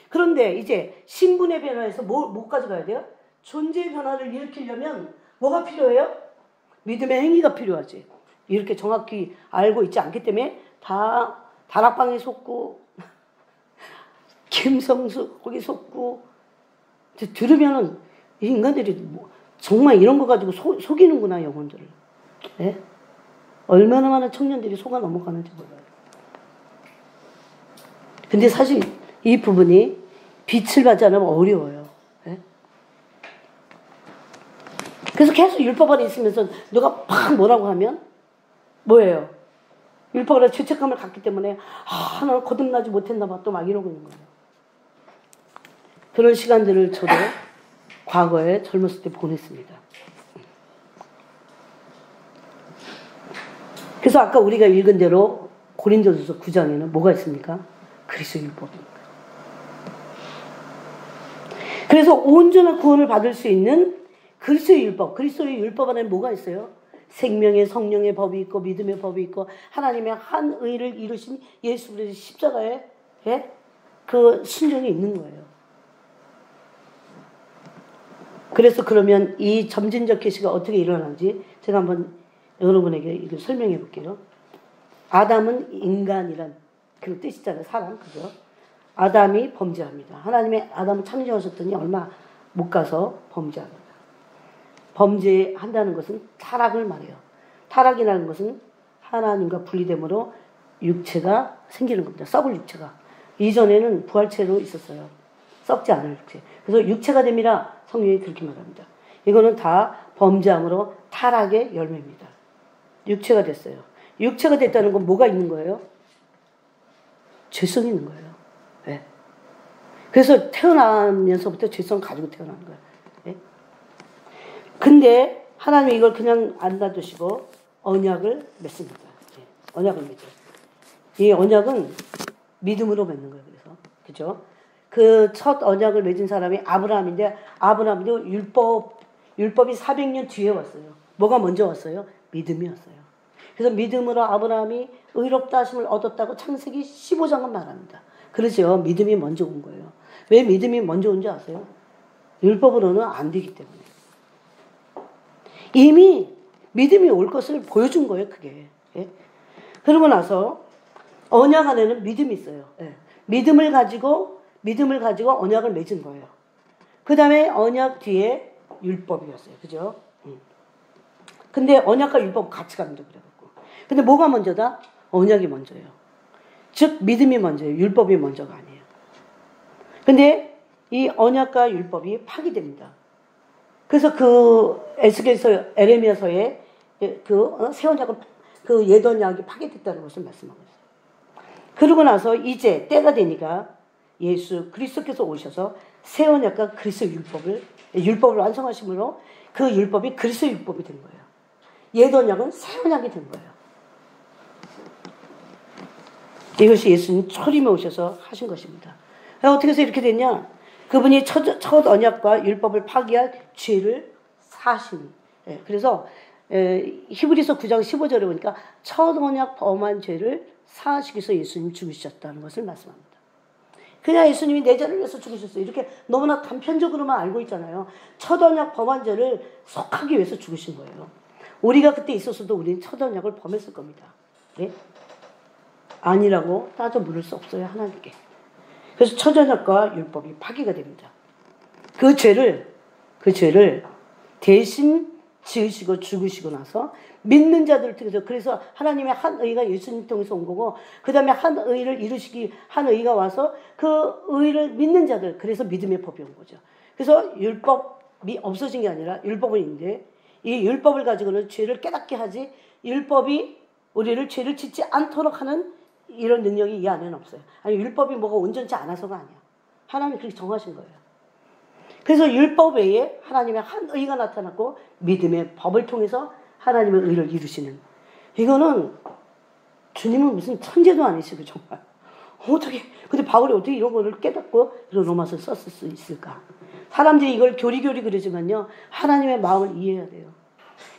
그런데 이제 신분의 변화에서 뭐까지 가야 돼요? 존재의 변화를 일으키려면 뭐가 필요해요? 믿음의 행위가 필요하지. 이렇게 정확히 알고 있지 않기 때문에 다 다락방에 속고 김성수 거기 속고 들으면은 이 인간들이 정말 이런 거 가지고 속이는구나 영혼들을. 네? 얼마나 많은 청년들이 속아 넘어가는지 몰라요. 근데 사실 이 부분이 빛을 받지 않으면 어려워요. 네? 그래서 계속 율법 안에 있으면서 누가 팍 뭐라고 하면 뭐예요? 율법 안에 죄책감을 갖기 때문에 나는 거듭나지 못했나 봐 또 막 이러고 있는 거예요. 그런 시간들을 저도 과거에 젊었을 때 보냈습니다. 그래서 아까 우리가 읽은 대로 고린도전서 9장에는 뭐가 있습니까? 그리스도 율법입니다. 그래서 온전한 구원을 받을 수 있는 그리스도의 율법, 그리스도의 율법 안에 뭐가 있어요? 생명의 성령의 법이 있고 믿음의 법이 있고 하나님의 한 의를 이루신 예수 그리스도의 십자가에 그 순종이 있는 거예요. 그래서 그러면 이 점진적 계시가 어떻게 일어나는지 제가 한번 여러분에게 이걸 설명해 볼게요. 아담은 인간이란 그 뜻이잖아요. 사람, 그죠? 아담이 범죄합니다. 하나님의 아담을 창조하셨더니 얼마 못 가서 범죄합니다. 범죄한다는 것은 타락을 말해요. 타락이라는 것은 하나님과 분리됨으로 육체가 생기는 겁니다. 썩을 육체가. 이전에는 부활체로 있었어요. 썩지 않을 육체. 그래서 육체가 됨이라 성경이 그렇게 말합니다. 이거는 다 범죄함으로 타락의 열매입니다. 육체가 됐어요. 육체가 됐다는 건 뭐가 있는 거예요? 죄성이 있는 거예요. 네. 그래서 태어나면서부터 죄성 가지고 태어나는 거예요. 네. 근데 하나님이 이걸 그냥 안 놔두시고 언약을 맺습니다. 예, 언약을 맺어요. 이 언약은 믿음으로 맺는 거예요. 그래서 그죠? 그 첫 언약을 맺은 사람이 아브라함인데 아브라함도 율법이 400년 뒤에 왔어요. 뭐가 먼저 왔어요? 믿음이 왔어요. 그래서 믿음으로 아브라함이 의롭다 하심을 얻었다고 창세기 15장은 말합니다. 그렇죠. 믿음이 먼저 온 거예요. 왜 믿음이 먼저 온 줄 아세요? 율법으로는 안 되기 때문에. 이미 믿음이 올 것을 보여준 거예요. 그게. 예? 그러고 나서 언약 안에는 믿음이 있어요. 예. 믿음을 가지고 언약을 맺은 거예요. 그 다음에 언약 뒤에 율법이었어요. 그죠? 근데 언약과 율법 같이 갑니다. 그래갖고. 근데 뭐가 먼저다? 언약이 먼저예요. 즉 믿음이 먼저예요. 율법이 먼저가 아니에요. 근데 이 언약과 율법이 파기됩니다. 그래서 그 에스겔서 에레미야서에 새 언약을 그 옛 언약이 파괴됐다는 것을 말씀하고 있어요. 그러고 나서 이제 때가 되니까 예수 그리스도께서 오셔서 새 언약과 그리스도 율법을 완성하심으로 그 율법이 그리스도 율법이 된 거예요. 옛 언약은 새 언약이 된 거예요. 이것이 예수님 초림에 오셔서 하신 것입니다. 어떻게 해서 이렇게 됐냐? 그분이 첫 언약과 율법을 파기한 죄를 사시니. 예, 그래서 히브리서 9장 15절에 보니까 첫 언약 범한 죄를 사하시기 위해서 예수님이 죽으셨다는 것을 말씀합니다. 그냥 예수님이 내 죄를 위해서 죽으셨어요. 이렇게 너무나 단편적으로만 알고 있잖아요. 첫 언약 범한 죄를 속하기 위해서 죽으신 거예요. 우리가 그때 있었어도 우리는 첫 언약을 범했을 겁니다. 예? 아니라고 따져 물을 수 없어요. 하나님께. 그래서 첫 언약과 율법이 파기가 됩니다. 그 죄를 대신 지으시고 죽으시고 나서 믿는 자들을 통해서 그래서 하나님의 한 의가 예수님 통해서 온 거고 그 다음에 한 의를 이루시기 한 의가 와서 그 의를 믿는 자들 그래서 믿음의 법이 온 거죠. 그래서 율법이 없어진 게 아니라 율법은 있는데 이 율법을 가지고는 죄를 깨닫게 하지 율법이 우리를 죄를 짓지 않도록 하는 이런 능력이 이 안에는 없어요. 아니 율법이 뭐가 온전치 않아서가 아니야. 하나님이 그렇게 정하신 거예요. 그래서 율법 외에 하나님의 한 의가 나타났고 믿음의 법을 통해서 하나님의 의를 이루시는 이거는 주님은 무슨 천재도 아니시고 정말 어떻게 근데 바울이 어떻게 이런 거를 깨닫고 이런 로마서를 썼을 수 있을까? 사람들이 이걸 교리교리 그러지만요 하나님의 마음을 이해해야 돼요.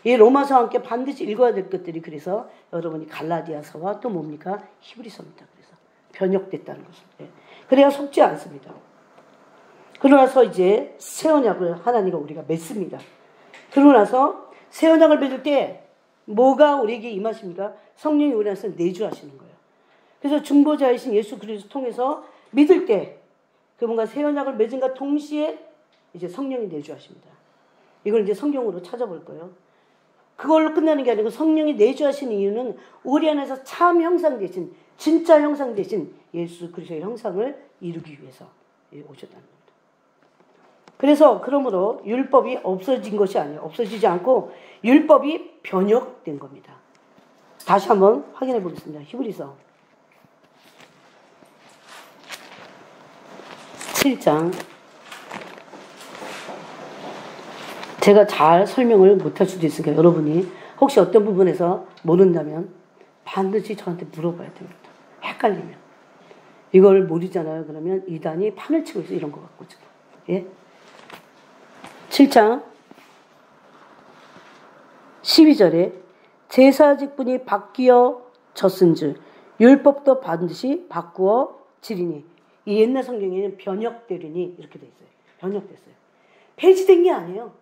이 로마서와 함께 반드시 읽어야 될 것들이 그래서 여러분이 갈라디아서와 또 뭡니까? 히브리서입니다. 그래서 변역됐다는 것을. 네. 그래야 속지 않습니다. 그러고 나서 이제 새 언약을 하나님과 우리가 맺습니다. 그러고 나서 새 언약을 맺을 때 뭐가 우리에게 임하십니까? 성령이 우리한테 내주하시는 거예요. 그래서 중보자이신 예수 그리스도 통해서 믿을 때 그분과 새 언약을 맺은과 동시에 이제 성령이 내주하십니다. 이걸 이제 성경으로 찾아볼 거예요. 그걸로 끝나는 게 아니고 성령이 내주하시는 이유는 우리 안에서 참 형상 되신 진짜 형상 되신 예수 그리스도의 형상을 이루기 위해서 오셨다는 겁니다. 그래서 그러므로 율법이 없어진 것이 아니에요. 없어지지 않고 율법이 변역된 겁니다. 다시 한번 확인해 보겠습니다. 히브리서 7장 제가 잘 설명을 못할 수도 있으니까 여러분이 혹시 어떤 부분에서 모른다면 반드시 저한테 물어봐야 됩니다. 헷갈리면. 이걸 모르잖아요. 그러면 이단이 판을 치고 있어 이런 거 갖고 지금. 예? 7장 12절에 제사직분이 바뀌어졌은즉 율법도 반드시 바꾸어지리니 이 옛날 성경에는 변역되리니 이렇게 돼 있어요. 변역됐어요. 폐지된 게 아니에요.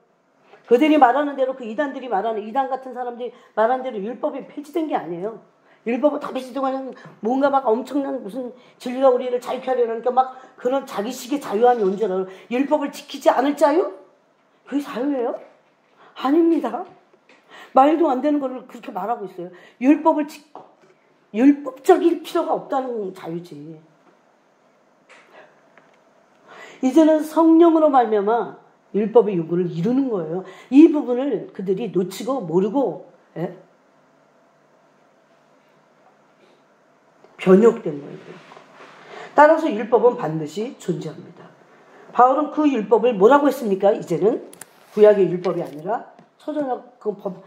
그들이 말하는 대로 그 이단들이 말하는 이단 같은 사람들이 말하는 대로 율법이 폐지된 게 아니에요. 율법은 다 폐지되고 그냥 뭔가 막 엄청난 무슨 진리가 우리를 자유케 하려 그러니까 막 그런 자기식의 자유함이 온 줄 알아요. 율법을 지키지 않을 자유? 그게 자유예요? 아닙니다. 말도 안 되는 걸 그렇게 말하고 있어요. 율법적일 필요가 없다는 자유지. 이제는 성령으로 말미암아 율법의 요구를 이루는 거예요. 이 부분을 그들이 놓치고 모르고 변역된 거예요. 따라서 율법은 반드시 존재합니다. 바울은 그 율법을 뭐라고 했습니까? 이제는 구약의 율법이 아니라 초전약 그 법,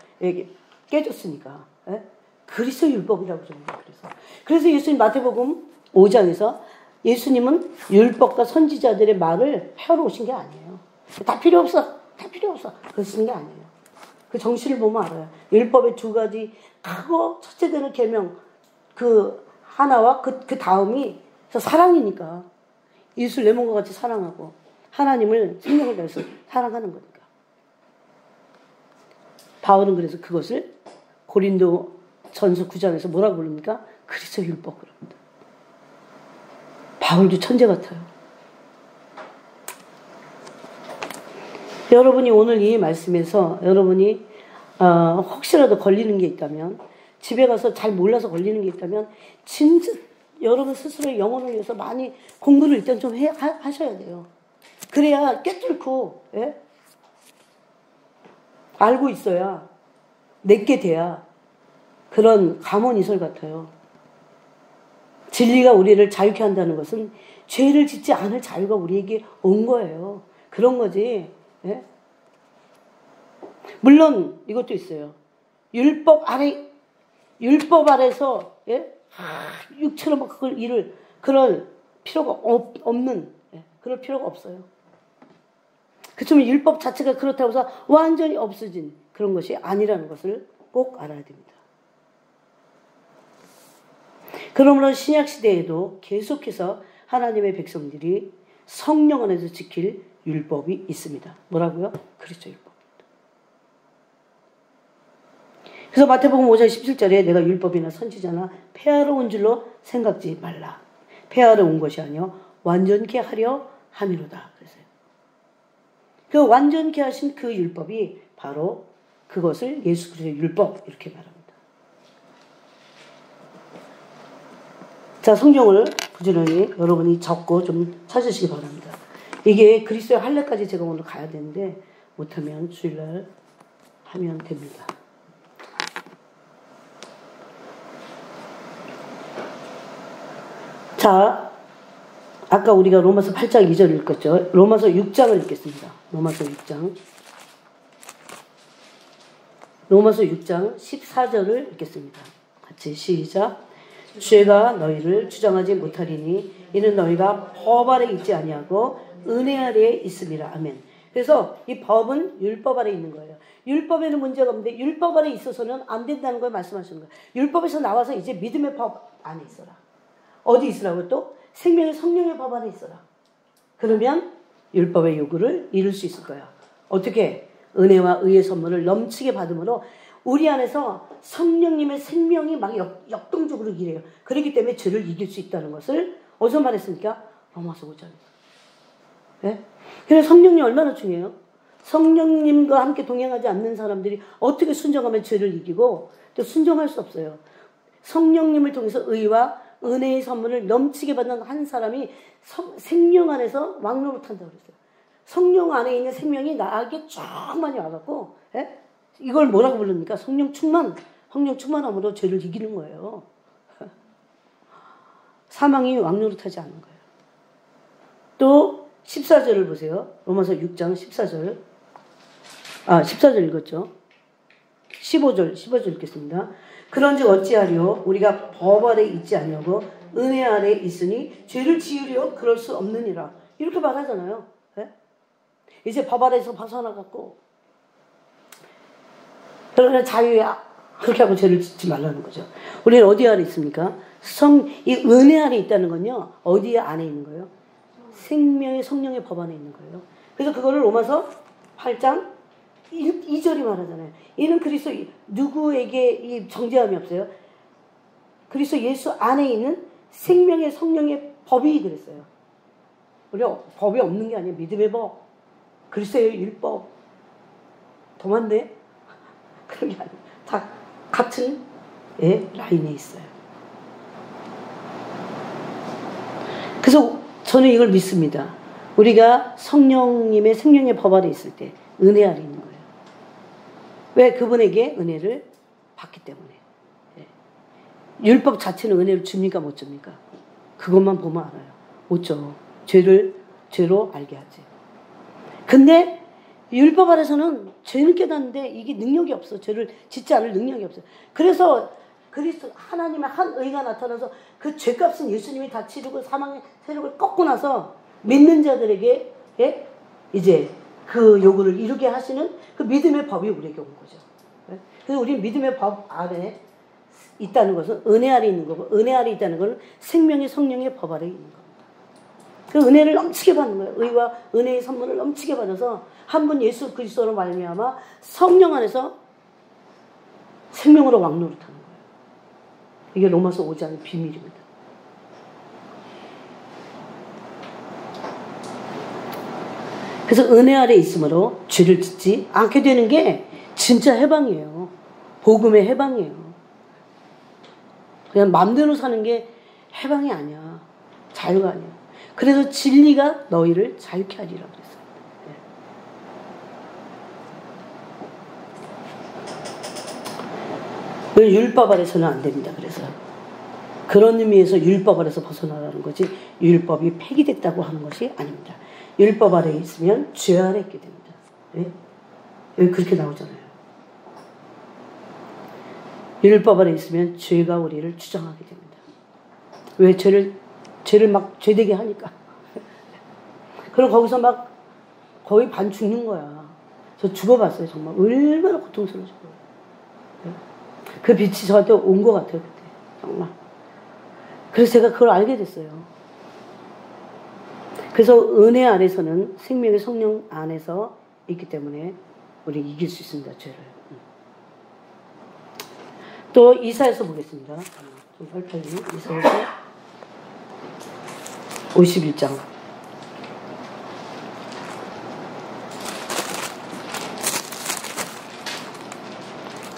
깨졌으니까. 예? 그리스도 율법이라고 그럽니다. 그래서 예수님 마태복음 5장에서 예수님은 율법과 선지자들의 말을 폐하러 오신 게 아니에요. 다 필요 없어. 다 필요 없어. 그러시는 게 아니에요. 그 정신을 보면 알아요. 율법의 두 가지 크고 첫째 되는 계명 그 하나와 그 다음이 사랑이니까. 이웃을 내 몸과 같이 사랑하고 하나님을 생명을 다해서 사랑하는 거니까. 바울은 그래서 그것을 고린도 전서 9장에서 뭐라고 부릅니까? 그리스도 율법 그럽니다. 바울도 천재 같아요. 여러분이 오늘 이 말씀에서 여러분이 혹시라도 걸리는 게 있다면, 집에 가서 잘 몰라서 걸리는 게 있다면 진짜 여러분 스스로의 영혼을 위해서 많이 공부를 일단 좀 하셔야 돼요. 그래야 꿰뚫고, 예? 알고 있어야 내게 돼야 그런 감언이설 같아요. 진리가 우리를 자유케 한다는 것은 죄를 짓지 않을 자유가 우리에게 온 거예요. 그런 거지. 예? 물론 이것도 있어요. 율법 아래서, 예? 육처럼 그럴 필요가 없는, 예? 그럴 필요가 없어요. 그렇지만 율법 자체가 그렇다고 해서 완전히 없어진 그런 것이 아니라는 것을 꼭 알아야 됩니다. 그러므로 신약시대에도 계속해서 하나님의 백성들이 성령 안에서 지킬 율법이 있습니다. 뭐라고요? 그리스도 율법입니다. 그래서 마태복음 5장 17절에 내가 율법이나 선지자나 폐하러 온 줄로 생각지 말라. 폐하러 온 것이 아니요 완전케 하려 함이로다. 그래서요. 그 완전케 하신 그 율법이 바로 그것을 예수 그리스도의 율법 이렇게 말합니다. 자, 성경을 부지런히 여러분이 적고 좀 찾으시기 바랍니다. 이게 그리스도의 할례까지 제가 오늘 가야 되는데 못하면 주일날 하면 됩니다. 자, 아까 우리가 로마서 8장 2절을 읽었죠. 로마서 6장을 읽겠습니다. 로마서 6장 14절을 읽겠습니다. 같이 시작. 죄가 너희를 주장하지 못하리니 이는 너희가 법 아래 있지 아니하고 은혜 아래에 있음이라. 아멘. 그래서 이 법은 율법 아래 있는 거예요. 율법에는 문제가 없는데 율법 아래 있어서는 안 된다는 걸 말씀하시는 거예요. 율법에서 나와서 이제 믿음의 법 안에 있어라. 어디 있으라고? 또 생명의 성령의 법 안에 있어라. 그러면 율법의 요구를 이룰 수 있을 거야. 어떻게? 은혜와 의의 선물을 넘치게 받음으로 우리 안에서 성령님의 생명이 막 역동적으로 일해요. 그렇기 때문에 죄를 이길 수 있다는 것을 어디서 말했습니까? 로마서 5장에서. 네? 그래서 성령님 얼마나 중요해요? 성령님과 함께 동행하지 않는 사람들이 어떻게 순종하면 죄를 이기고 또 순종할 수 없어요. 성령님을 통해서 의와 은혜의 선물을 넘치게 받는 한 사람이 생명 안에서 왕노릇한다고 그랬어요. 성령 안에 있는 생명이 나에게 쫙 많이 와갖고, 예? 이걸 뭐라고 부릅니까? 성령 충만함으로 죄를 이기는 거예요. 사망이 왕노릇하지 않는 거예요. 또 14절을 보세요. 로마서 6장 14절. 14절 읽었죠. 15절 읽겠습니다. 그런즉 어찌하리요? 우리가 법 아래 있지 아니하고 은혜 아래 있으니 죄를 지으려 그럴 수 없느니라. 이렇게 말하잖아요. 네? 이제 법 아래에서 벗어나갖고 그러나 자유에 그렇게 하고 죄를 짓지 말라는 거죠. 우리는 어디 아래 있습니까? 이 은혜 아래 있다는 건요. 어디 안에 있는 거예요? 생명의 성령의 법 안에 있는 거예요. 그래서 그거를 로마서 8장 2절이 말하잖아요. 이는 그리스도 누구에게 이 정죄함이 없어요. 그리스도 예수 안에 있는 생명의 성령의 법이 그랬어요. 우리 법이 없는 게 아니에요. 믿음의 법, 그리스도의 율법. 더 많네. 그런 게 아니에요. 다 같은 라인에 있어요. 그래서 저는 이걸 믿습니다. 우리가 성령님의 생명의 법 아래 있을 때 은혜 아래 있는 거예요. 왜? 그분에게 은혜를 받기 때문에. 율법 자체는 은혜를 줍니까 못 줍니까? 그것만 보면 알아요. 못 줘. 죄로 알게 하지. 근데 율법 아래서는 죄는 깨닫는데 이게 능력이 없어. 죄를 짓지 않을 능력이 없어. 그래서 그리스도 하나님의 한 의가 나타나서 그 죄값은 예수님이 다 치르고 사망의 세력을 꺾고 나서 믿는 자들에게 이제 그 요구를 이루게 하시는 그 믿음의 법이 우리에게 온 거죠. 그래서 우리 믿음의 법 아래 있다는 것은 은혜 아래 있는 거고, 은혜 아래 있다는 것은 생명의 성령의 법 아래 있는 겁니다. 그 은혜를 넘치게 받는 거예요. 의와 은혜의 선물을 넘치게 받아서 한 분 예수 그리스도로 말미암아 성령 안에서 생명으로 왕노릇하는 거예요. 이게 로마서 5장의 비밀입니다. 그래서 은혜 아래 있으므로 죄를 짓지 않게 되는 게 진짜 해방이에요. 복음의 해방이에요. 그냥 마음대로 사는 게 해방이 아니야. 자유가 아니야. 그래서 진리가 너희를 자유케 하리라 그랬어요. 네. 율법 아래서는 안 됩니다. 그래서 그런 의미에서 율법 아래서 벗어나라는 거지 율법이 폐기됐다고 하는 것이 아닙니다. 율법 아래에 있으면 죄 아래 있게 됩니다. 네? 여기 그렇게 나오잖아요. 율법 아래 있으면 죄가 우리를 주장하게 됩니다. 왜? 죄를 막 죄되게 하니까. 그럼 거기서 막 거의 반 죽는 거야. 저 죽어봤어요. 정말 얼마나 고통스러워요. 그 빛이 저한테 온 것 같아요. 그때 정말. 그래서 제가 그걸 알게 됐어요. 그래서 은혜 안에서는 생명의 성령 안에서 있기 때문에 우리 이길 수 있습니다. 죄를. 또 이사야서 보겠습니다. 좀 빨리 이사야서 51장.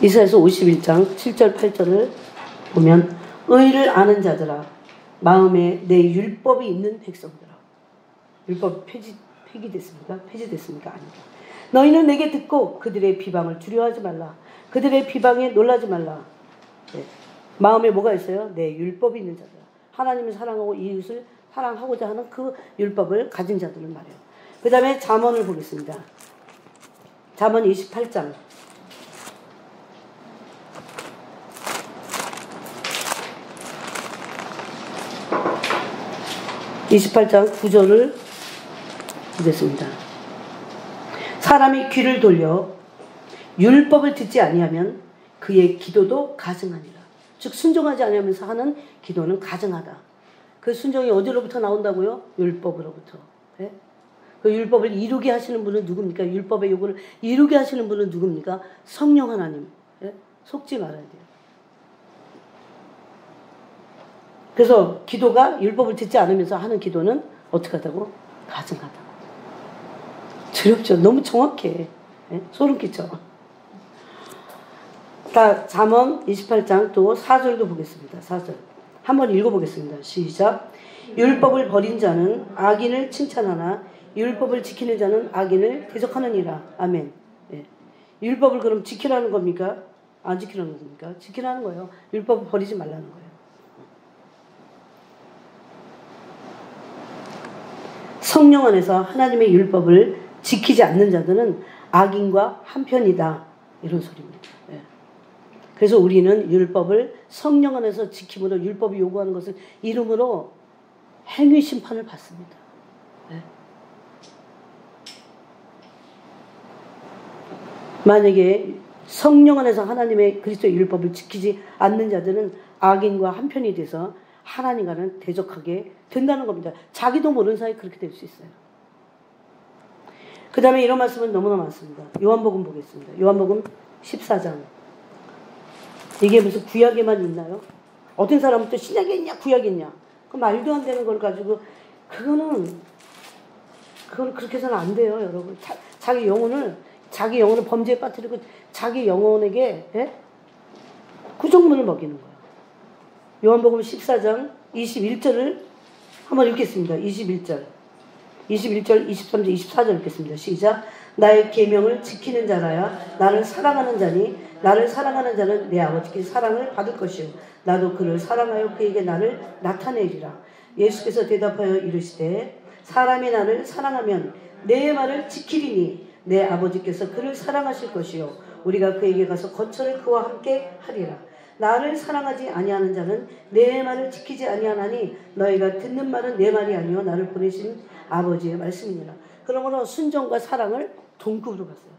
이사야서 51장 7절 8절을 보면 의를 아는 자들아 마음에 내 율법이 있는 백성들아. 율법 폐기됐습니까? 폐지됐습니까? 아닙니다. 너희는 내게 듣고 그들의 비방을 두려워하지 말라. 그들의 비방에 놀라지 말라. 네. 마음에 뭐가 있어요? 내 율법이 있는 자들. 하나님을 사랑하고 이웃을 사랑하고자 하는 그 율법을 가진 자들을 말해요. 그 다음에 잠언을 보겠습니다. 잠언 28장. 28장 9절을 보겠습니다. 사람이 귀를 돌려 율법을 듣지 아니하면 그의 기도도 가증하니라. 즉 순종하지 아니하면서 하는 기도는 가증하다. 그 순종이 어디로부터 나온다고요? 율법으로부터. 네? 그 율법을 이루게 하시는 분은 누굽니까? 율법의 요구를 이루게 하시는 분은 누굽니까? 성령 하나님. 네? 속지 말아야 돼요. 그래서 기도가 율법을 듣지 않으면서 하는 기도는 어떻게 하다고? 가증하다. 두렵죠? 너무 정확해. 네? 소름 끼쳐. 자, 잠언 28장 또 4절도 보겠습니다. 4절. 한번 읽어보겠습니다. 시작. 율법을 버린 자는 악인을 칭찬하나 율법을 지키는 자는 악인을 대적하느니라. 아멘. 네. 율법을 그럼 지키라는 겁니까? 안 지키라는 겁니까? 지키라는 거예요. 율법을 버리지 말라는 거예요. 성령 안에서 하나님의 율법을 지키지 않는 자들은 악인과 한편이다. 이런 소리입니다. 네. 그래서 우리는 율법을 성령 안에서 지킴으로 율법이 요구하는 것을 이름으로 행위 심판을 받습니다. 네. 만약에 성령 안에서 하나님의 그리스도의 율법을 지키지 않는 자들은 악인과 한편이 돼서 하나님과는 대적하게 된다는 겁니다. 자기도 모르는 사이에 그렇게 될 수 있어요. 그 다음에 이런 말씀은 너무나 많습니다. 요한복음 보겠습니다. 요한복음 14장. 이게 무슨 구약에만 있나요? 어떤 사람은 또 신약에 있냐 구약에 있냐. 그 말도 안 되는 걸 가지고 그건 그렇게 해서는 안 돼요. 여러분. 자기 영혼을 범죄에 빠뜨리고 자기 영혼에게 구정문을 먹이는 거예요. 요한복음 14장 21절을 한번 읽겠습니다. 21절, 23절, 24절 읽겠습니다. 시작. 나의 계명을 지키는 자라야 나를 사랑하는 자니 나를 사랑하는 자는 내 아버지께 사랑을 받을 것이요 나도 그를 사랑하여 그에게 나를 나타내리라. 예수께서 대답하여 이르시되 사람이 나를 사랑하면 내 말을 지키리니 내 아버지께서 그를 사랑하실 것이요 우리가 그에게 가서 거처를 그와 함께 하리라. 나를 사랑하지 아니하는 자는 내 말을 지키지 아니하나니 너희가 듣는 말은 내 말이 아니요 나를 보내신 아버지의 말씀이니라. 그러므로 순종과 사랑을 동급으로 봤어요.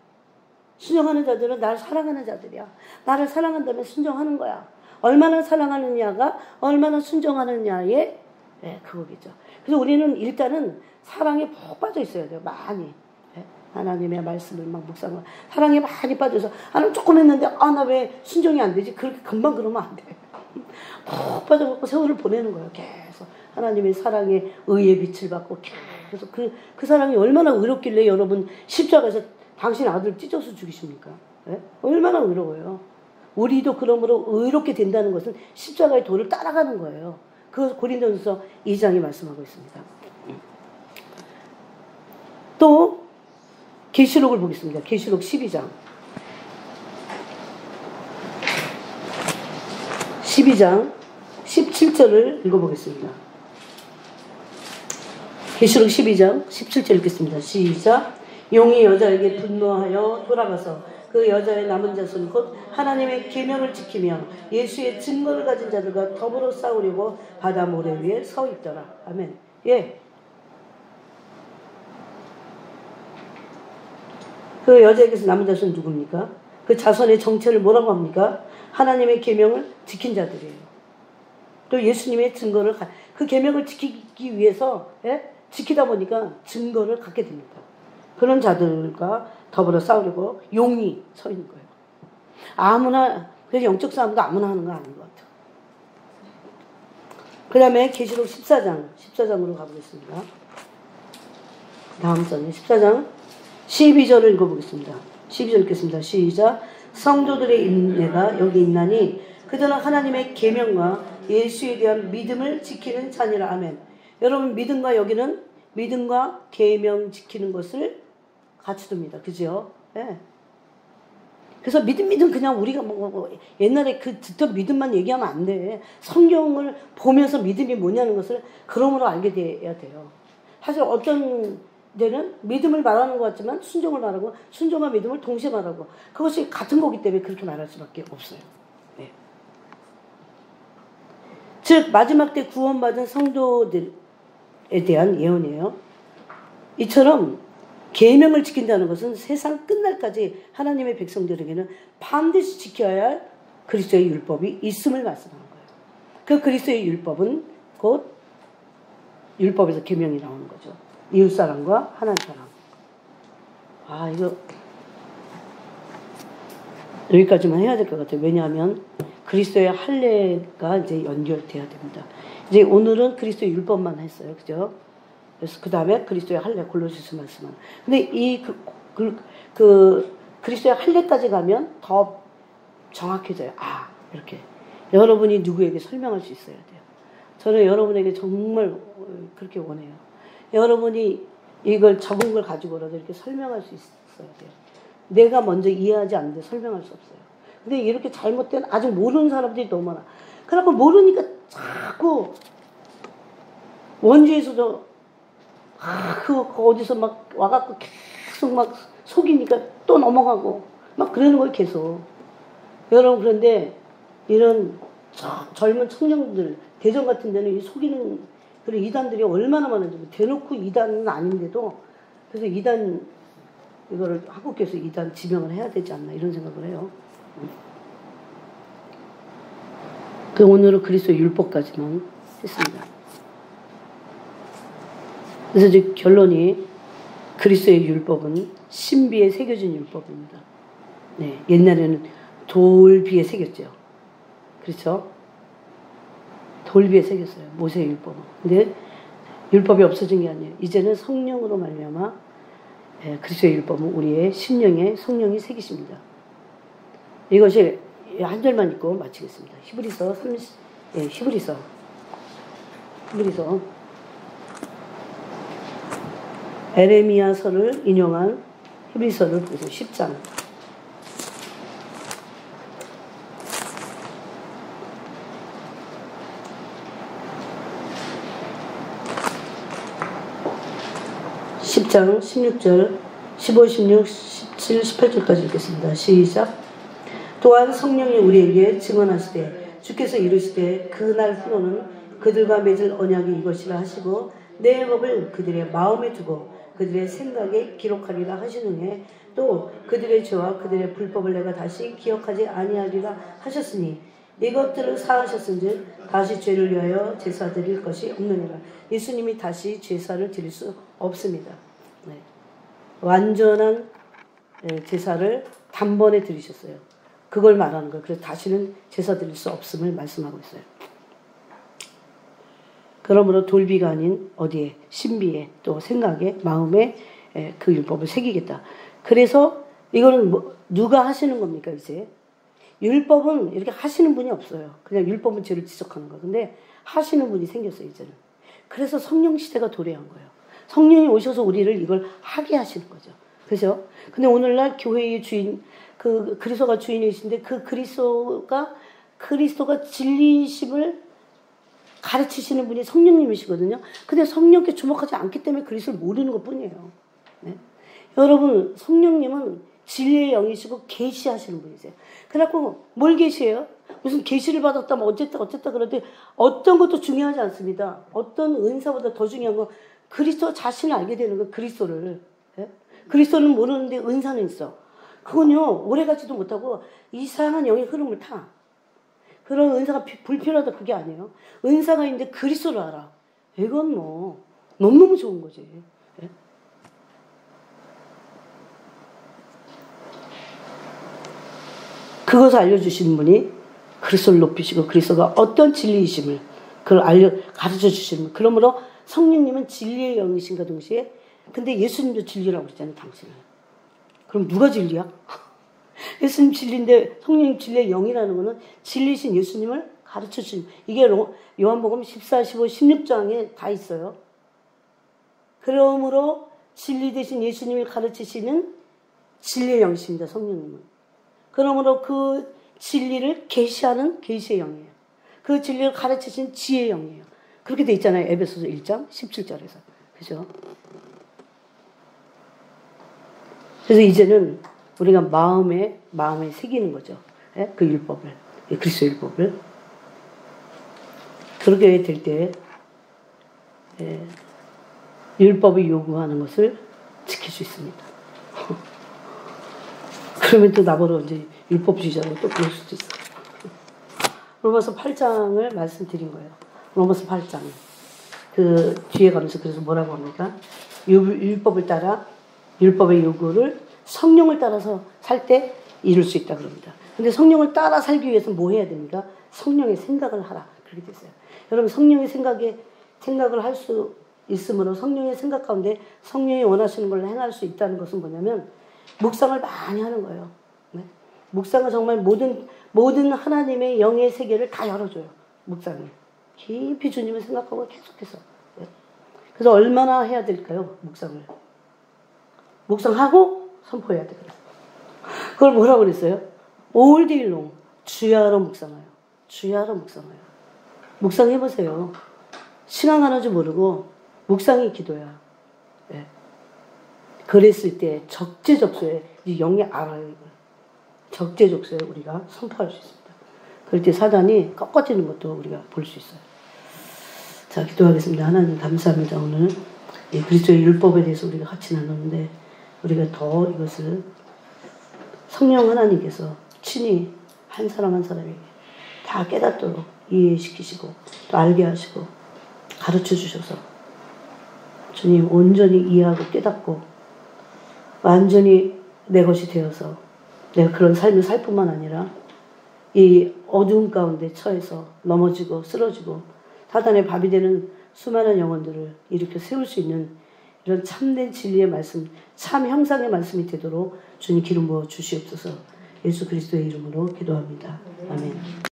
순종하는 자들은 나를 사랑하는 자들이야. 나를 사랑한다면 순종하는 거야. 얼마나 사랑하느냐가 얼마나 순종하느냐의 그거겠죠. 그래서 우리는 일단은 사랑에 푹 빠져 있어야 돼요. 많이. 하나님의 말씀을 막 묵상하고 사랑에 많이 빠져서 하나님 조금 했는데 나 왜 순종이 안 되지? 그렇게 금방 그러면 안 돼. 푹 빠져갖고 세월을 보내는 거예요. 계속 하나님의 사랑에 의의 빛을 받고 계속 그 사랑이 얼마나 의롭길래 여러분 십자가에서 당신 아들 찢어서 죽이십니까? 얼마나 의로워요. 우리도 그러므로 의롭게 된다는 것은 십자가의 도를 따라가는 거예요. 그 고린도전서 2장이 말씀하고 있습니다. 또 계시록을 보겠습니다. 계시록 12장 17절을 읽어보겠습니다. 계시록 12장 17절 읽겠습니다. 시작. 용이 여자에게 분노하여 돌아가서 그 여자의 남은 자손 곧 하나님의 계명을 지키며 예수의 증거를 가진 자들과 더불어 싸우려고 바다 모래 위에 서 있더라. 아멘. 예. 그 여자에게서 남은 자손은 누굽니까? 그 자손의 정체를 뭐라고 합니까? 하나님의 계명을 지킨 자들이에요. 또 예수님의 증거를 그 계명을 지키기 위해서 지키다 보니까 증거를 갖게 됩니다. 그런 자들과 더불어 싸우려고 용이 서 있는 거예요. 아무나 그래서 영적 싸움도 아무나 하는 거 아닌 것 같아요. 그 다음에 계시록 14장으로 가보겠습니다. 다음 장에 14장 12절을 읽어보겠습니다. 12절 읽겠습니다. 시작. 성도들의 인내가 여기 있나니 그들은 하나님의 계명과 예수에 대한 믿음을 지키는 자니라. 아멘. 여러분 믿음과 여기는 믿음과 계명 지키는 것을 같이 둡니다. 그죠? 예. 그래서 믿음 그냥 우리가 뭐 옛날에 그 듣던 믿음만 얘기하면 안 돼. 성경을 보면서 믿음이 뭐냐는 것을 그러므로 알게 돼야 돼요. 사실 어떤 데는 믿음을 말하는 것 같지만 순종을 말하고 순종과 믿음을 동시에 말하고 그것이 같은 거기 때문에 그렇게 말할 수밖에 없어요. 네. 즉 마지막 때 구원받은 성도들에 대한 예언이에요. 이처럼 계명을 지킨다는 것은 세상 끝날까지 하나님의 백성들에게는 반드시 지켜야 할 그리스도의 율법이 있음을 말씀하는 거예요. 그 그리스도의 율법은 곧 율법에서 계명이 나오는 거죠. 이웃사랑과 하나님 사랑. 이거 여기까지만 해야 될 것 같아요. 왜냐하면 그리스도의 할례가 이제 연결돼야 됩니다. 이제 오늘은 그리스도의 율법만 했어요. 그죠? 그래서 그 다음에 그리스도의 할례 골로새서 말씀은. 근데 이 그리스도의 할례까지 가면 더 정확해져요. 이렇게 여러분이 누구에게 설명할 수 있어야 돼요. 저는 여러분에게 정말 그렇게 원해요. 여러분이 이걸 적은 걸 가지고라도 이렇게 설명할 수 있어야 돼요. 내가 먼저 이해하지 않는데 설명할 수 없어요. 근데 이렇게 잘못된 아직 모르는 사람들이 너무 많아. 그래갖고 모르니까 자꾸 원주에서도 그 어디서 막 와갖고 계속 막 속이니까 또 넘어가고 막 그러는 거예요 계속. 여러분 그런데 이런 젊은 청년들 대전 같은 데는 이 속이는 그리고 이단들이 얼마나 많은지 대놓고 이단은 아닌데도 그래서 이단 이거를 한국교회에서 이단 지명을 해야 되지 않나 이런 생각을 해요. 그 오늘은 그리스도의 율법까지만 했습니다. 그래서 이제 결론이 그리스도의 율법은 신비에 새겨진 율법입니다. 네, 옛날에는 돌비에 새겼죠. 그렇죠? 돌비에 새겼어요. 모세의 율법은. 근데 율법이 없어진 게 아니에요. 이제는 성령으로 말미암아 그리스도의 율법은 우리의 심령에 성령이 새기십니다. 이것이 한 절만 읽고 마치겠습니다. 히브리서 에레미야서를 인용한 히브리서를 보세요. 10장. (10장) 16절 15, 16, 17, 18절까지 읽겠습니다. 시작. 또한 성령이 우리에게 증언하시되 주께서 이르시되 그날 후로는 그들과 맺을 언약이 이것이라 하시고 내 법을 그들의 마음에 두고 그들의 생각에 기록하리라 하시느니 또 그들의 죄와 그들의 불법을 내가 다시 기억하지 아니하리라 하셨으니 이것들을 사하셨은즉 다시 죄를 위하여 제사 드릴 것이 없느니라. 예수님이 다시 제사를 드릴 수 없습니다. 네. 완전한 제사를 단번에 드리셨어요. 그걸 말하는 거예요. 그래서 다시는 제사 드릴 수 없음을 말씀하고 있어요. 그러므로 돌비가 아닌 어디에 신비에 또 생각에 마음에 그 율법을 새기겠다. 그래서 이거는 뭐 누가 하시는 겁니까 이제? 율법은 이렇게 하시는 분이 없어요. 그냥 율법은 죄를 지적하는 거예요. 근데 하시는 분이 생겼어요 이제는. 그래서 성령 시대가 도래한 거예요. 성령이 오셔서 우리를 이걸 하게 하시는 거죠. 그죠? 근데 오늘날 교회의 주인, 그 그리스도가 주인이신데 그 그리스도가 진리심을 가르치시는 분이 성령님이시거든요. 근데 성령께 주목하지 않기 때문에 그리스도를 모르는 것 뿐이에요. 네? 여러분, 성령님은 진리의 영이시고 계시하시는 분이세요. 그래갖고 뭘 계시해요? 무슨 계시를 받았다, 뭐 어쨌다 그러는데 어떤 것도 중요하지 않습니다. 어떤 은사보다 더 중요한 건 그리스도 자신을 알게 되는 거예요. 그리스도를. 네? 그리스도는 모르는데 은사는 있어. 그건요, 오래가지도 못하고 이상한 영의 흐름을 타. 그런 은사가 불필요하다 그게 아니에요. 은사가 있는데 그리스도를 알아. 이건 뭐 너무너무 좋은 거지. 네? 그것을 알려주시는 분이 그리스도를 높이시고 그리스도가 어떤 진리이심을 그걸 가르쳐 주시는 분. 그러므로 성령님은 진리의 영이신가 동시에 근데 예수님도 진리라고 그랬잖아요. 당신은. 그럼 누가 진리야? 예수님 진리인데 성령님 진리의 영이라는 것은 진리신 예수님을 가르쳐 주신 이게 요한복음 14, 15, 16장에 다 있어요. 그러므로 진리 대신 예수님을 가르치시는 진리의 영이십니다. 성령님은. 그러므로 그 진리를 계시하는 계시의 영이에요. 그 진리를 가르치신 지혜의 영이에요. 그렇게 돼 있잖아요. 에베소서 1장 17절에서. 그죠? 그래서 이제는 우리가 마음에 새기는 거죠. 예? 그 율법을. 그리스도 율법을. 그렇게 될 때 율법이 요구하는 것을 지킬 수 있습니다. 그러면 또 나보러 이제 율법주의자로 또 그럴 수도 있어요. 로마서 8장을 말씀드린 거예요. 로마서 8장. 그 뒤에 가면서 그래서 뭐라고 합니까? 율법을 따라 율법의 요구를 성령을 따라서 살 때 이룰 수 있다 그럽니다. 근데 성령을 따라 살기 위해서 뭐 해야 됩니까? 성령의 생각을 하라. 그렇게 됐어요. 여러분 성령의 생각을 할 수 있으므로 성령의 생각 가운데 성령이 원하시는 걸 행할 수 있다는 것은 뭐냐면 묵상을 많이 하는 거예요. 네? 묵상은 정말 모든 하나님의 영의 세계를 다 열어줘요. 묵상을. 깊이 주님을 생각하고 계속해서. 네? 그래서 얼마나 해야 될까요? 묵상을. 묵상하고 선포해야 돼요. 그걸 뭐라고 그랬어요? all day long. 주야로 묵상해요. 주야로 묵상해요. 묵상해보세요. 시간 가는 줄 모르고 묵상이 기도야. 네. 그랬을 때 적재적소에 영이 알아요. 이걸. 적재적소에 우리가 선포할 수 있습니다. 그럴 때 사단이 꺾어지는 것도 우리가 볼 수 있어요. 자, 기도하겠습니다. 하나님 감사합니다. 오늘 이 그리스도의 율법에 대해서 우리가 같이 나눴는데 우리가 더 이것을 성령 하나님께서 친히 한 사람 한 사람에게 다 깨닫도록 이해시키시고 또 알게 하시고 가르쳐 주셔서 주님 온전히 이해하고 깨닫고 완전히 내 것이 되어서 내가 그런 삶을 살 뿐만 아니라 이 어두운 가운데 처해서 넘어지고 쓰러지고 사단의 밥이 되는 수많은 영혼들을 일으켜 세울 수 있는 이런 참된 진리의 말씀, 참 형상의 말씀이 되도록 주님 기름 부어 주시옵소서. 예수 그리스도의 이름으로 기도합니다. 아멘.